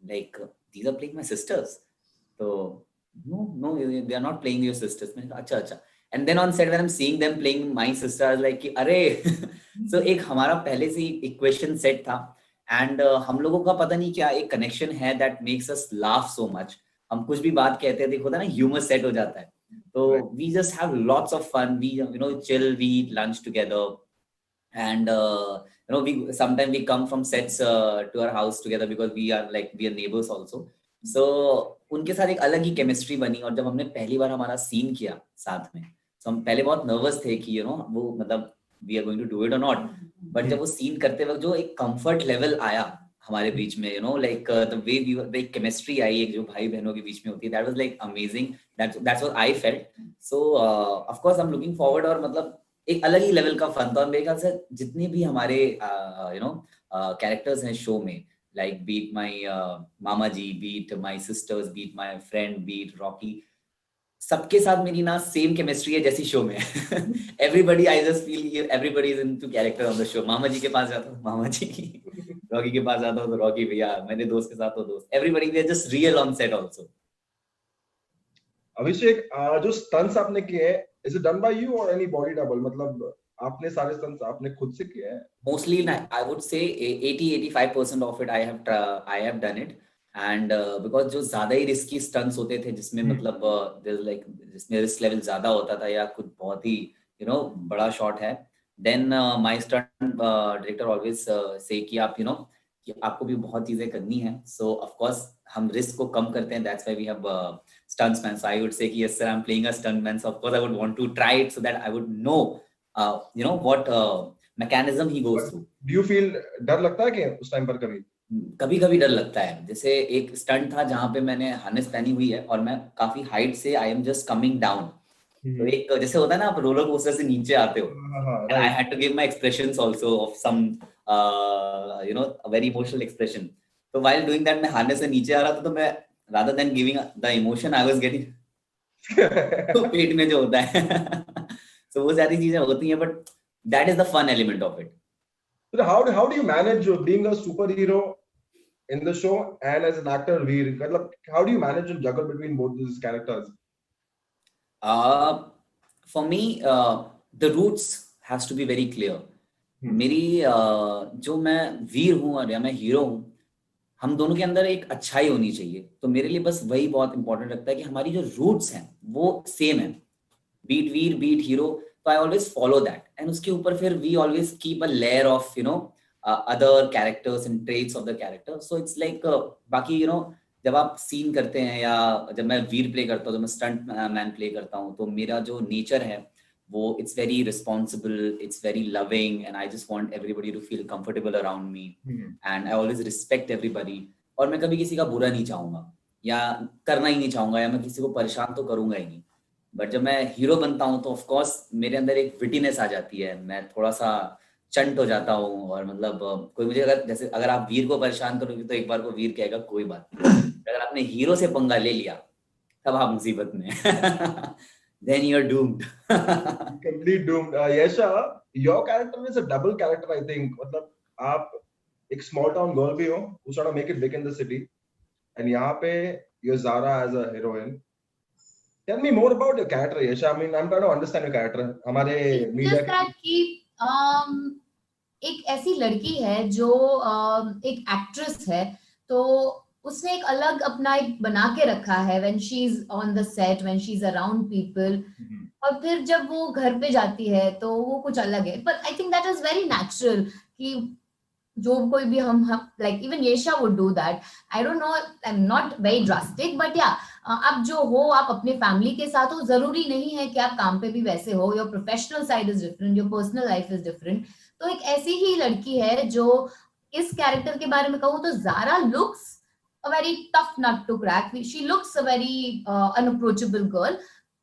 [SPEAKER 2] like these are playing my sisters, तो no they are not playing your sisters. मैंने कहा अच्छा, and then on set when I'm seeing them playing my sister, I was like कि अरे so एक हमारा पहले से ही इक्वेशन सेट था, एंड हम लोगों का पता नहीं क्या एक कनेक्शन है that makes us laugh so much. हम कुछ भी बात कहते हैं, देखो ना ह्यूमर सेट हो जाता है, तो we just have lots of fun, we chill, we eat lunch together, and we sometimes we come from sets to our house together because we are neighbors also. So उनके साथ एक अलग ही केमिस्ट्री बनी, और जब हमने पहली बार हमारा सीन किया साथ में, तो हम पहले बहुत नर्वस थे कि वो मतलब we are going to do it और नॉट, बट जब वो सीन करते वक्त जो एक कंफर्ट लेवल आया हमारे बीच में, like the way we were, एक केमिस्ट्री आई, एक जो भाई बहनों के बीच में होती है, that was like amazing, that's what I felt. So of course I am looking forward, और मतलब एक अलग ही लेवल का फन था। और मेरे ख्याल से जितने भी हमारे कैरेक्टर्स हैं शो में, like beat my mama ji, beat my sisters, beat my friend, beat Rocky, सबके साथ मेरी ना सेम केमिस्ट्री है जैसी शो में। Everybody, I just feel everybody is into character on the show. मामा जी के पास जाता हूँ मामा जी, रॉकी के पास जाता हूँ तो रॉकी भैया, मेरे दोस्त के साथ तो दोस्त, everybody we are just real on set also.
[SPEAKER 1] Abhishek, जो स्टंट्स आपने किए, is it done by you और एनी बॉडी डबल? मतलब आपने सारे स्टंट्स आपने खुद से किए हैं?
[SPEAKER 2] Mostly, I would say 80-85% of it I have done it, and because जो ज्यादा ही रिस्की स्टंट्स होते थे, जिसमें मतलब जिसमें रिस्क लेवल ज्यादा होता था, या कुछ बहुत ही बड़ा शॉट है, then my stunt director always say कि आप कि आपको भी बहुत चीजें करनी है, so of course हम रिस्क को कम करते हैं, that's why we have stuntsman. So I would say कि yes sir, I'm playing a stuntman, so of course I would want to try it so that I would know what mechanism he goes through.
[SPEAKER 1] Do you feel डर लगता है कि उस टाइम पर
[SPEAKER 2] कभी डर लगता है? जैसे एक स्टंट था जहां पे मैंने हार्नेस पहनी हुई है और मैं काफी हाइट से I am just coming down, तो एक जैसे होता है ना आप रोलर कोस्टर से नीचे आते हो, and I had to give my expressions also of some a very emotional expression. So while doing that मैं हार्नेस से नीचे आ रहा था, तो मैं rather than giving the emotion I was getting तो पेट में जो होता है so वो सारी चीजें होती हैं, but that is the fun element of it.
[SPEAKER 1] So how do you manage being a superhero in the show and as an actor Veer? मतलब how do you manage to juggle between both these characters?
[SPEAKER 2] For me, the roots has to be very clear. मेरी जो मैं वीर हूँ और या मैं हीरो हूँ, हम दोनों के अंदर एक अच्छाई होनी चाहिए, तो मेरे लिए बस वही बहुत इंपॉर्टेंट लगता है कि हमारी जो रूट्स हैं वो सेम है, बीट वीर बीट हीरो, तो I always follow that, and उसके ऊपर फिर we always keep a layer of other characters and traits of the character. So it's like बाकी जब आप सीन करते हैं या जब मैं वीर प्ले करता हूँ, जब मैं स्टंट मैन प्ले करता हूँ, तो मेरा जो नेचर है वो it's very responsible, it's very loving, and I just want everybody to feel comfortable around me, and I always respect everybody. और मैं कभी किसी का बुरा नहीं चाहूंगा या करना ही नहीं चाहूंगा, या मैं किसी को परेशान तो करूंगा ही नहीं. बट जब मैं हीरो बनता हूँ तो ऑफ कोर्स मेरे अंदर एक विटीनेस आ जाती है, मैं थोड़ा सा चंट हो जाता हूँ. और मतलब कोई मुझे अगर आप वीर को परेशान करोगे तो एक बार को वीर कहेगा कोई बात नहीं. अगर आपने हीरो से पंगा ले लिया तब आप मुसीबत में then you're doomed.
[SPEAKER 1] Complete doomed. Yesha, your character is a double character, I think. मतलब आप एक small town girl भी हो who's trying to make it big in the city, and यहाँ पे you're Zara as a heroine. Tell me more about your character, Yesha. I mean, I'm trying to understand your character. हमारे media
[SPEAKER 4] कि एक ऐसी लड़की है जो एक एक्ट्रेस है, तो उसने एक अलग अपना एक बना के रखा है when she's on the set, when she's around people. और फिर जब वो घर पे जाती है तो वो कुछ अलग है. But I think that is very natural कि जो कोई भी हम like even Yesha would do that. I don't know, I'm not very drastic, but yeah, आप जो हो आप अपने फैमिली के साथ हो, जरूरी नहीं है कि आप काम पे भी वैसे हो. Your professional side is different, your personal life is different. तो एक ऐसी ही लड़की है जो इस कैरेक्टर के बारे में कहूँ तो Zara looks a very tough nut to crack. She looks a very unapproachable girl,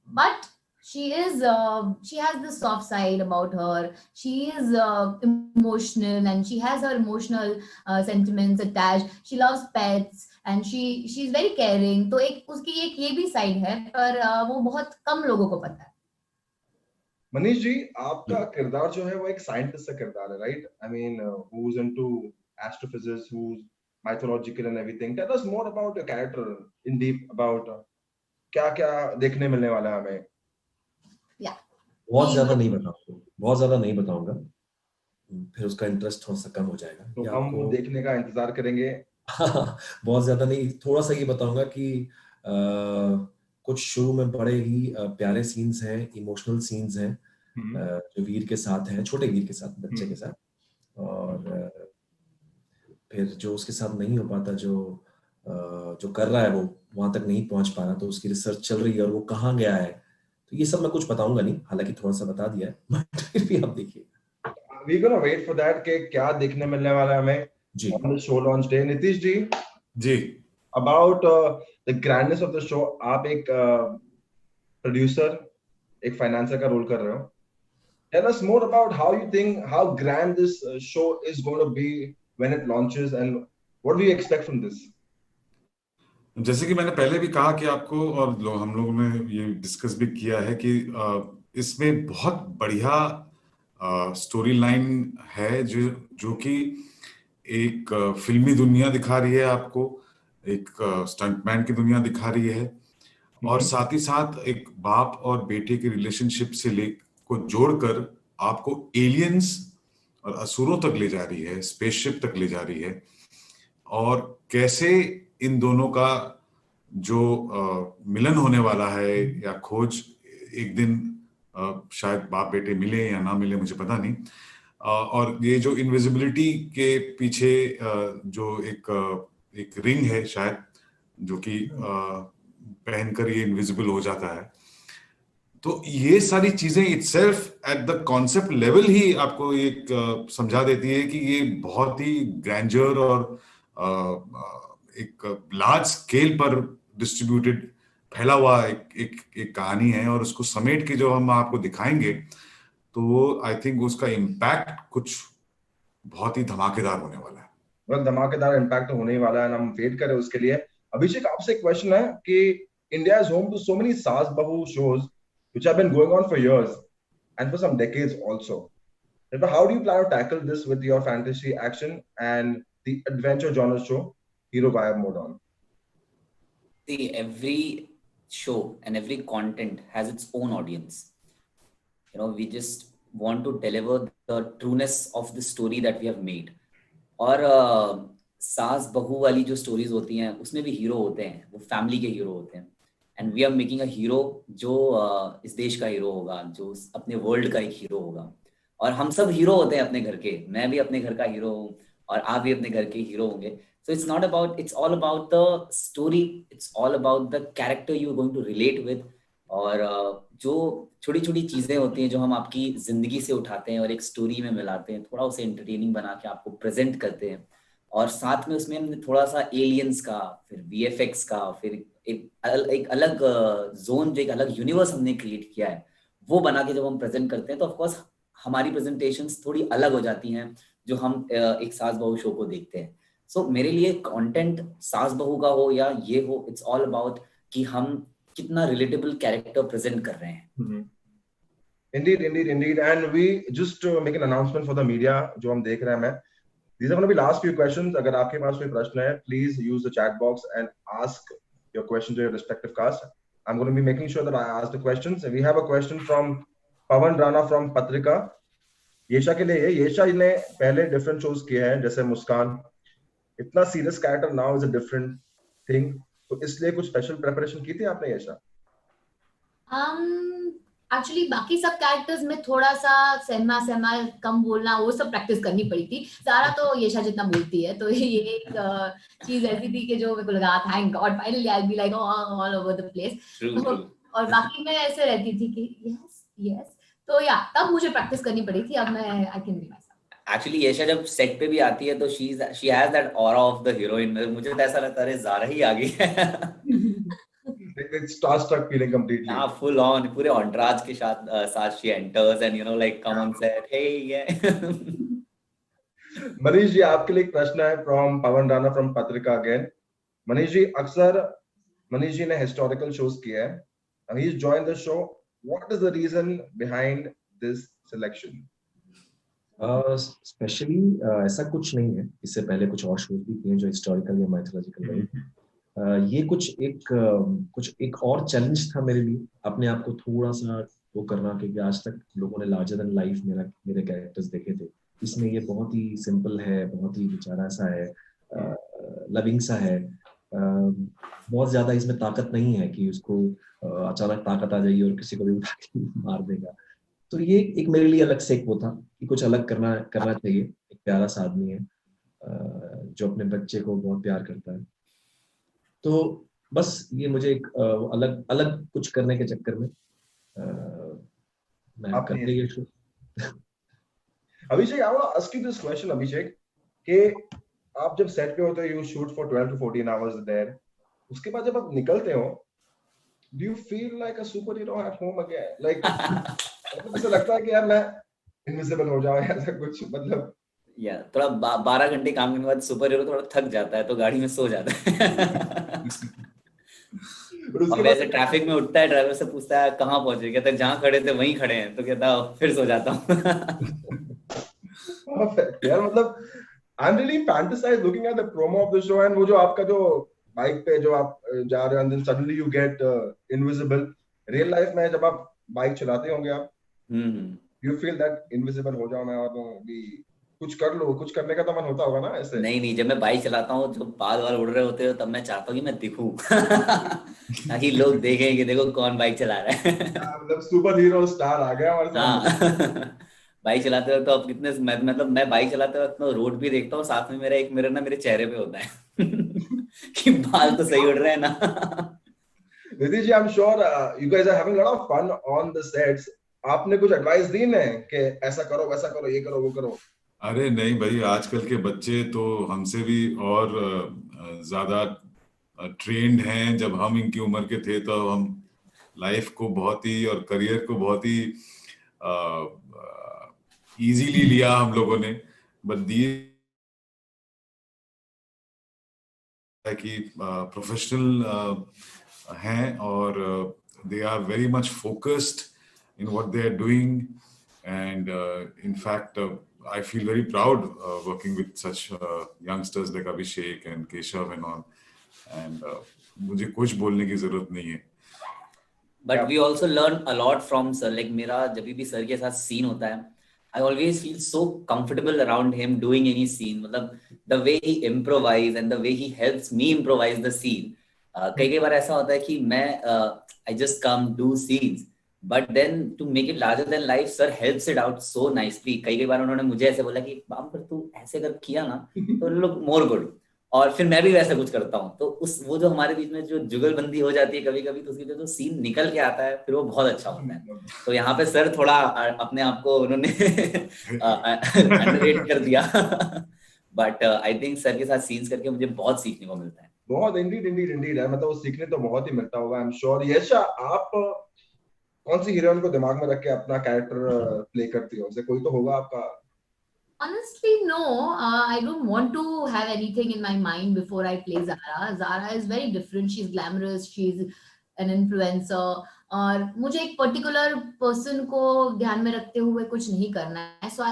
[SPEAKER 4] but she has the soft side about her. She is emotional, and she has her emotional sentiments attached. She loves pets, and she's very caring. तो एक उसकी एक ये भी साइड है, पर वो बहुत कम लोगों को पता है.
[SPEAKER 1] मनीष जी, आपका किरदार जो है वो एक साइंटिस्ट का किरदार है, right? I mean who's into astrophysics, who's mythological and everything. Tell us more about your character in deep, about क्या क्या देखने मिलने वाला है हमें.
[SPEAKER 5] बहुत ज्यादा नहीं बताऊंगा, फिर उसका इंटरेस्ट थोड़ा सा कम हो जाएगा.
[SPEAKER 1] तो हम वो देखने का इंतजार करेंगे.
[SPEAKER 5] बहुत ज्यादा नहीं, थोड़ा सा ये बताऊंगा कि कुछ शुरू में बड़े ही प्यारे सीन्स हैं, इमोशनल सीन्स हैं जो वीर के साथ हैं, छोटे वीर के साथ, बच्चे के साथ. और फिर जो उसके साथ नहीं हो पाता, जो कर रहा है वो वहां तक नहीं पहुंच पा रहा, तो उसकी रिसर्च चल रही है और वो कहाँ गया है, तो ये सब मैं कुछ बताऊंगा नहीं, हालांकि थोड़ा सा बता दिया है, बट फिर भी आप देखिए.
[SPEAKER 1] We gonna wait for that कि क्या देखने मिलने वाला है हमें
[SPEAKER 5] जी.
[SPEAKER 1] on the show launch day. Nitish ji, about the grandness of the show, आप एक producer, एक financer का रोल कर रहे हो. Tell us more about how you think, how grand this show is going to be when it launches, and what do you expect from this?
[SPEAKER 3] जैसे कि मैंने पहले भी कहा कि आपको, और हम लोगों ने ये डिस्कस भी किया है कि इसमें बहुत बढ़िया स्टोरी लाइन है जो कि एक फिल्मी दुनिया दिखा रही है आपको, एक स्टंटमैन की दुनिया दिखा रही है, और साथ ही साथ एक बाप और बेटे के रिलेशनशिप से को जोड़कर आपको एलियंस और असुरों तक ले जा रही है, स्पेसशिप तक ले जा रही है, और कैसे इन दोनों का जो मिलन होने वाला है या खोज, एक दिन शायद बाप बेटे मिले या ना मिले, मुझे पता नहीं. और ये जो इनविजिबिलिटी के पीछे जो एक रिंग है शायद, जो कि पहनकर ये इनविजिबल हो जाता है, तो ये सारी चीजें itself at the concept level ही आपको एक समझा देती है कि ये बहुत ही ग्रैंडर और एक लार्ज स्केल पर डिस्ट्रीब्यूटेड फैला हुआ एक कहानी है, और उसको समेट के जो हम आपको दिखाएंगे तो वो आई थिंक उसका इम्पैक्ट कुछ बहुत ही धमाकेदार होने वाला है.
[SPEAKER 1] बहुत धमाकेदार इम्पैक्ट होने ही वाला है, हम वेट करें उसके लिए. अभिषेक, आपसे एक क्वेश्चन है कि India is home to so many सास बहू shows which have been going on for years and for some decades also. How do you plan to tackle this with your fantasy action and the adventure genre show Hero Gayab Mode on?
[SPEAKER 2] See, every show and every content has its own audience. We just want to deliver the trueness of the story that we have made. और सास बहू वाली जो स्टोरीज होती हैं उसमें भी हीरो होते हैं, वो फैमिली के हीरो होते हैं, and we are making a hero जो इस देश का हीरो होगा, जो अपने वर्ल्ड का एक हीरो होगा. और हम सब हीरो होते हैं अपने घर के, मैं भी अपने घर का हीरो हूँ और आप भी अपने घर के हीरो होंगे. So it's not about, it's all about the story, it's all about the character you're going to relate with. और जो छोटी छोटी चीजें होती हैं जो हम आपकी जिंदगी से उठाते हैं और एक स्टोरी में मिलाते हैं, थोड़ा उसे एंटरटेनिंग बना के आपको प्रेजेंट करते हैं, और साथ में उसमें हमने थोड़ा सा एलियंस का, फिर वीएफएक्स का, फिर एक अलग जोन, जो एक अलग यूनिवर्स हमने क्रिएट किया है, वो बना के जब हम प्रेजेंट करते हैं तो ऑफकोर्स हमारी प्रेजेंटेशंस थोड़ी अलग हो जाती हैं जो हम एक सास बहू शो को देखते हैं. सो मेरे लिए कंटेंट सास बहू का हो या ये हो, इट्स ऑल अबाउट कि हम कितना रिलेटेबल कैरेक्टर प्रेजेंट कर रहे हैं.
[SPEAKER 1] Indeed. And we just make an announcement for the media जो हम देख रहे हैं. These are going to be last few questions. अगर आपके पास कोई प्रश्न है, please use the chat box and ask your question to your respective cast. I'm going to be making sure that I ask the questions. We have a question from Pawan Rana from Patrika. येशा के लिए. येशा ने पहले डिफरेंट शोज किए हैं जैसे मुस्कान. इतना serious character now is a different thing, तो इसलिए कुछ स्पेशल प्रिपरेशन की थी आपने येशा?
[SPEAKER 4] एक्चुअली बाकी सब कैरेक्टर्स में थोड़ा सा सहमा कम बोलना, वो सब प्रैक्टिस करनी पड़ी थी. ज़ारा तो येशा जितना बोलती है, तो ये एक चीज ऐसी थी कि जो मेरे को लगा thank God finally I will be like all over the place. और बाकी मैं ऐसे रहती थी कि यस, तो या तब मुझे प्रैक्टिस करनी पड़ी थी. अब मैं I can be myself.
[SPEAKER 2] Actually Yesha जब सेट पे भी आती है तो she has that aura of the heroine. मुझे तो ऐसा लगता है ज़ारा ही आ गई है.
[SPEAKER 1] It's starstruck feeling completely.
[SPEAKER 2] हाँ, full on, पूरे entourage के साथ she enters and come on set, hey, yeah.
[SPEAKER 1] Manish ji, आपके लिए एक प्रश्न है from पवन राणा from पत्रिका again. मनीष जी, अक्सर मनीष जी ने historical shows किए हैं. He's joined the show. What is the reason behind this selection?
[SPEAKER 5] Specially ऐसा कुछ नहीं है. इससे पहले कुछ और शोज भी किए जो हिस्टोरिकल या माइथोलॉजिकल रहे. ये कुछ एक और चैलेंज था मेरे लिए, अपने आप को थोड़ा सा वो करना, क्योंकि आज तक लोगों ने लार्जर देन लाइफ मेरे कैरेक्टर्स देखे थे. इसमें ये बहुत ही सिंपल है, बहुत ही बेचारा सा है, लविंग सा है. बहुत ज्यादा इसमें ताकत नहीं है कि उसको अचानक ताकत आ जाएगी और किसी को भी उठा के मार देगा. तो ये एक मेरे लिए अलग से एक वो था कि कुछ अलग करना चाहिए. एक प्यारा सा आदमी है जो अपने बच्चे को बहुत प्यार करता है. तो बस ये मुझे एक अलग कुछ करने के चक्कर में मैं कर लिया show.
[SPEAKER 1] Abhishek, I want to ask you this question, अभिषेक, कि आप जब सेट पे होते हो, you shoot for 12 to 14 hours there, उसके बाद जब आप निकलते हो, do you feel like a superhero at home again? Like ऐसा लगता है कि यार मैं इनविजिबल हो जाऊं, ऐसा कुछ, मतलब
[SPEAKER 2] या थोड़ा 12 घंटे काम करने के बाद सुपर हीरो थोड़ा थक जाता है तो गाड़ी में सो जाता है. और वैसे ट्रैफिक में उठता है, ड्राइवर से पूछता है कहाँ पहुंचे, कहता है जहाँ खड़े थे वहीं खड़े हैं, तो कहता है फिर सो जाता हूँ.
[SPEAKER 1] यार मतलब I'm really fantasized looking at the promo of the show, and वो जो आपका जो बाइक पे जो आप जा रहे हो and then suddenly you get invisible. Real life में जब आप बाइक चलाते होंगे आप, you feel that invisible हो जाओ मैं और भी कुछ कर लो, कुछ करने का तो मन होता होगा ना ऐसे?
[SPEAKER 2] नहीं, जब मैं बाइक चलाता हूँ, जब बाल उड़ रहे होते हो, तब मैं चाहता हूँ कि मैं दिखूं ताकि लोग देखें कि देखो कौन बाइक चला रहा है.
[SPEAKER 1] मतलब सुपर हीरो स्टार आ गया हमारे सामने.
[SPEAKER 2] बाइक चलाते वक्त तो अब कितने मतलब मैं बाइक चलाते वक्त तो रोड भी देखता हूँ, साथ में मेरा एक मिरर ना मेरे चेहरे पे होता है कि बाल तो सही उड़ रहे हैं ना.
[SPEAKER 1] Nidhi ji, I'm sure you guys are having a lot of fun on the sets. आपने कुछ एडवाइस दी है कि ऐसा करो, वैसा करो, ये करो, वो करो?
[SPEAKER 3] अरे नहीं भाई, आजकल के बच्चे तो हमसे भी और ज्यादा ट्रेंड हैं. जब हम इनकी उम्र के थे तो हम लाइफ को बहुत ही और करियर को बहुत ही इजीली लिया हम लोगों ने. बट कि प्रोफेशनल हैं और they are very much focused in what they are doing, and in fact I feel very proud working with such youngsters like Abhishek and Keshav and all, and मुझे कुछ बोलने की जरूरत नहीं है.
[SPEAKER 2] But we also learn a lot from sir. Like मेरा जब भी सर के साथ सीन होता है, I always feel so comfortable around him doing any scene. मतलब the way he improvise and the way he helps me improvise the scene. कई बार ऐसा होता है कि मैं I just come do scenes, but then to make it larger than life sir helps it out so nicely. कई बार उन्होंने मुझे ऐसे बोला कि बाम पर तू ऐसे कर किया ना तो लुक मोर गुड, और फिर मैं भी वैसा कुछ करता हूँ, तो उस वो जो हमारे बीच में जो जुगलबंदी हो जाती है कभी कभी, तो उसकी जो सीन निकल के आता है फिर वो बहुत अच्छा होता है। तो यहाँ पे सर थोड़ा अपने आप को उन्होंने अंडररेट कर दिया बट आई थिंक सर के साथ सीन्स करके मुझे बहुत सीखने को मिलता है।
[SPEAKER 1] बहुत इंडीड है, मतलब वो सीखने तो बहुत ही मिलता होगा, आई एम श्योर। यशा, आप कौन सी हीरोइन को दिमाग में रख के अपना कैरेक्टर प्ले करती हो? उसे कोई तो होगा आपका?
[SPEAKER 4] Honestly, no. I don't want to have anything in my mind before I play Zara. Zara is very different. She's glamorous. She's an influencer. और मुझे एक पर्टिकुलर पर्सन को ध्यान में रखते हुए कुछ नहीं करना है. So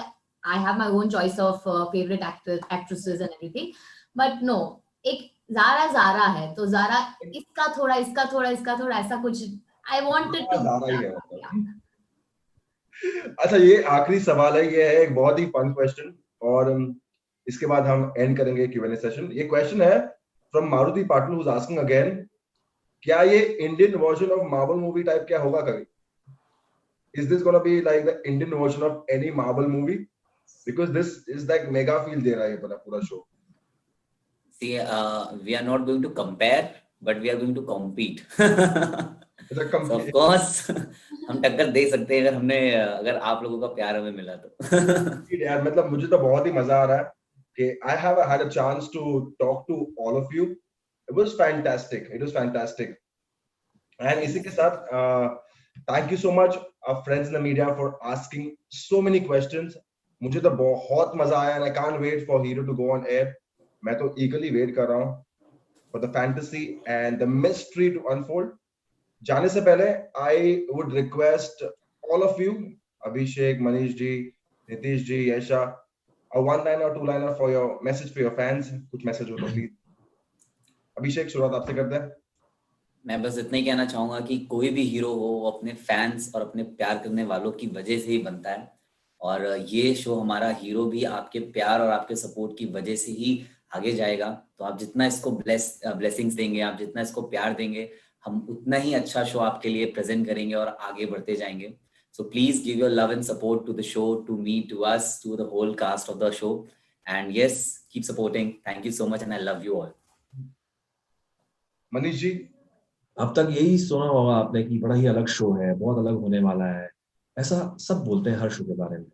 [SPEAKER 4] I have my own choice of favorite actresses and everything. But no, एक Zara है, तो Zara इसका थोड़ा ऐसा कुछ. I wanted to.
[SPEAKER 1] Zara ही है मतलब। अच्छा, ये आखिरी सवाल है, ये है एक बहुत ही फन क्वेश्चन, और इसके बाद हम एंड करेंगे Q&A सेशन। ये क्वेश्चन है from Maruti Patil, who is asking again, क्या ये Indian version of Marvel movie type क्या होगा कभी? Is this gonna be like the Indian version of any Marvel movie? Because this is like mega feel दे रहा है पूरा show.
[SPEAKER 2] See, we are not going to compare, but we are going to compete. So of course, हम टक्कर दे सकते हैं अगर आप लोगों का प्यार हमें मिला तो।
[SPEAKER 1] यार मतलब मुझे तो बहुत ही मजा आ रहा है कि I have had a chance to talk to all of you. It was fantastic. It was fantastic. And इसी के साथ thank you so much our friends in the media for asking so many questions. मुझे तो बहुत मजा आया and I can't wait for Hero to go on air. मैं तो eagerly wait कर रहा हूँ for the fantasy and the mystery to unfold. जाने से पहले I would request all of you, Abhishek, Manish ji, Nitish ji, Yasha, a one-liner or two-liner for your message for your fans. कुछ message हो तो please. अभिषेक, शुरुआत आपसे करते हैं।
[SPEAKER 2] मैं बस इतना ही कहना चाहूंगा कि कोई भी हीरो हो वो अपने फैंस और अपने प्यार करने वालों की वजह से ही बनता है, और ये शो हमारा हीरो भी आपके प्यार और आपके सपोर्ट की वजह से ही आगे जाएगा। तो आप जितना इसको ब्लेसिंग्स देंगे, आप जितना इसको प्यार देंगे, हम उतना ही अच्छा शो आपके लिए प्रेजेंट करेंगे और आगे बढ़ते जाएंगे। So please give your love and support to the show, to me, to us, to the whole cast of the show. And yes, keep supporting. Thank you so much and I love you all.
[SPEAKER 1] Manish ji,
[SPEAKER 5] अब तक यही सुना होगा आपने कि बड़ा ही अलग शो है, बहुत अलग होने वाला है, ऐसा सब बोलते हैं हर शो के बारे में।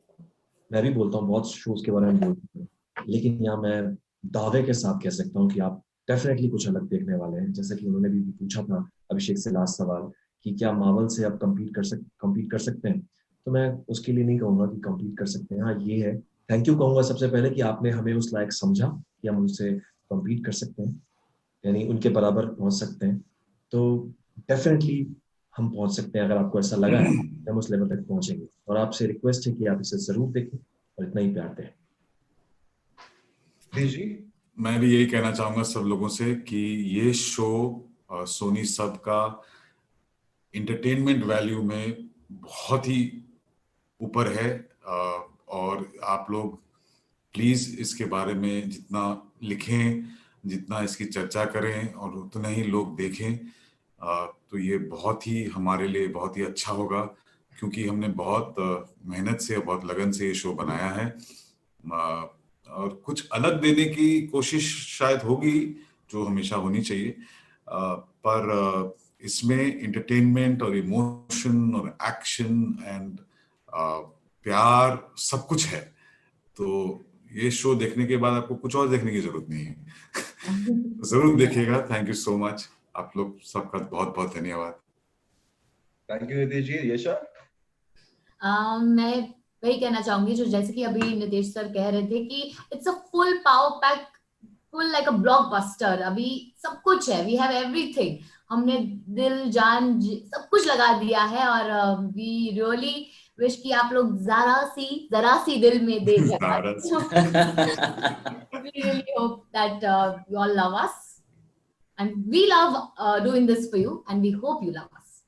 [SPEAKER 5] मैं भी बोलता हूँ, बहुत शोज के बारे में बोलता हूँ, लेकिन यहाँ मैं दावे के साथ कह सकता हूँ कि आप डेफिनेटली कुछ अलग देखने वाले हैं। जैसा कि उन्होंने भी पूछा था अभिषेक से लास्ट सवाल कि क्या मार्वल से आप कम्पीट कर सकते हैं, तो मैं उसके लिए नहीं कहूँगा कि कम्पीट कर सकते हैं। हाँ, ये है, थैंक यू कहूँगा सबसे पहले कि आपने हमें उस लायक समझा कि हम उनसे कम्पीट कर सकते हैं, यानी उनके बराबर पहुंच सकते हैं। तो डेफिनेटली हम पहुंच सकते हैं। अगर आपको ऐसा लगा है हम उस लेवल तक पहुंचेंगे, और आपसे रिक्वेस्ट है कि आप इसे जरूर देखें और इतना ही प्यार दें।
[SPEAKER 1] जी,
[SPEAKER 3] मैं भी यही कहना चाहूंगा सब लोगों से कि ये शो सोनी सब का एंटरटेनमेंट वैल्यू में बहुत ही ऊपर है, और आप लोग प्लीज इसके बारे में जितना लिखें, जितना इसकी चर्चा करें और उतना ही लोग देखें, तो ये बहुत ही हमारे लिए बहुत ही अच्छा होगा, क्योंकि हमने बहुत मेहनत से, बहुत लगन से ये शो बनाया है, और कुछ अलग देने की कोशिश शायद होगी जो हमेशा होनी चाहिए, पर इसमें एंटरटेनमेंट और इमोशन और एक्शन एंड प्यार सब कुछ है। तो ये शो देखने के बाद आपको कुछ और देखने की जरूरत नहीं है। जरूर देखिएगा। थैंक यू सो मच, आप लोग सबका बहुत बहुत धन्यवाद।
[SPEAKER 1] Thank you Nitish ji. यशा,
[SPEAKER 4] मैं वही कहना चाहूंगी जो जैसे कि अभी नितेश सर कह रहे थे कि it's a full power pack, full like a blockbuster. अभी सब कुछ है, वी हैव एवरीथिंग। हमने दिल जान सब कुछ लगा दिया है, और वी रियली विश कि आप लोग जरा सी दिल में दे जगह। We really hope that you all love us, and we love doing this for you, and we hope you love us.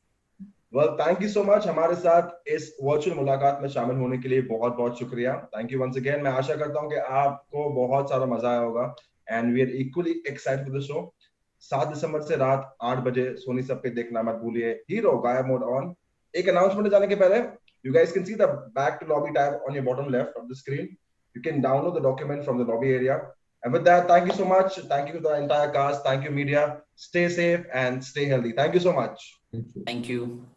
[SPEAKER 1] well, thank you so much हमारे साथ इस वर्चुअल मुलाकात में शामिल होने के लिए बहुत बहुत शुक्रिया। Thank you once again. मैं आशा करता हूँ कि आपको बहुत सारा मजा आया होगा, and we are equally excited for the show. 7 दिसंबर से रात 8 बजे सोनी सब पे देखना मत भूलिए। हीरो गाया मोड ऑन। एक announcement जाने के पहले, you guys can see the back to lobby tab on your bottom left of the screen. You can download the document from the lobby area. And with that, thank you so much. Thank you to the entire cast. Thank you, media. Stay safe and stay healthy. Thank you so much.
[SPEAKER 2] Thank you.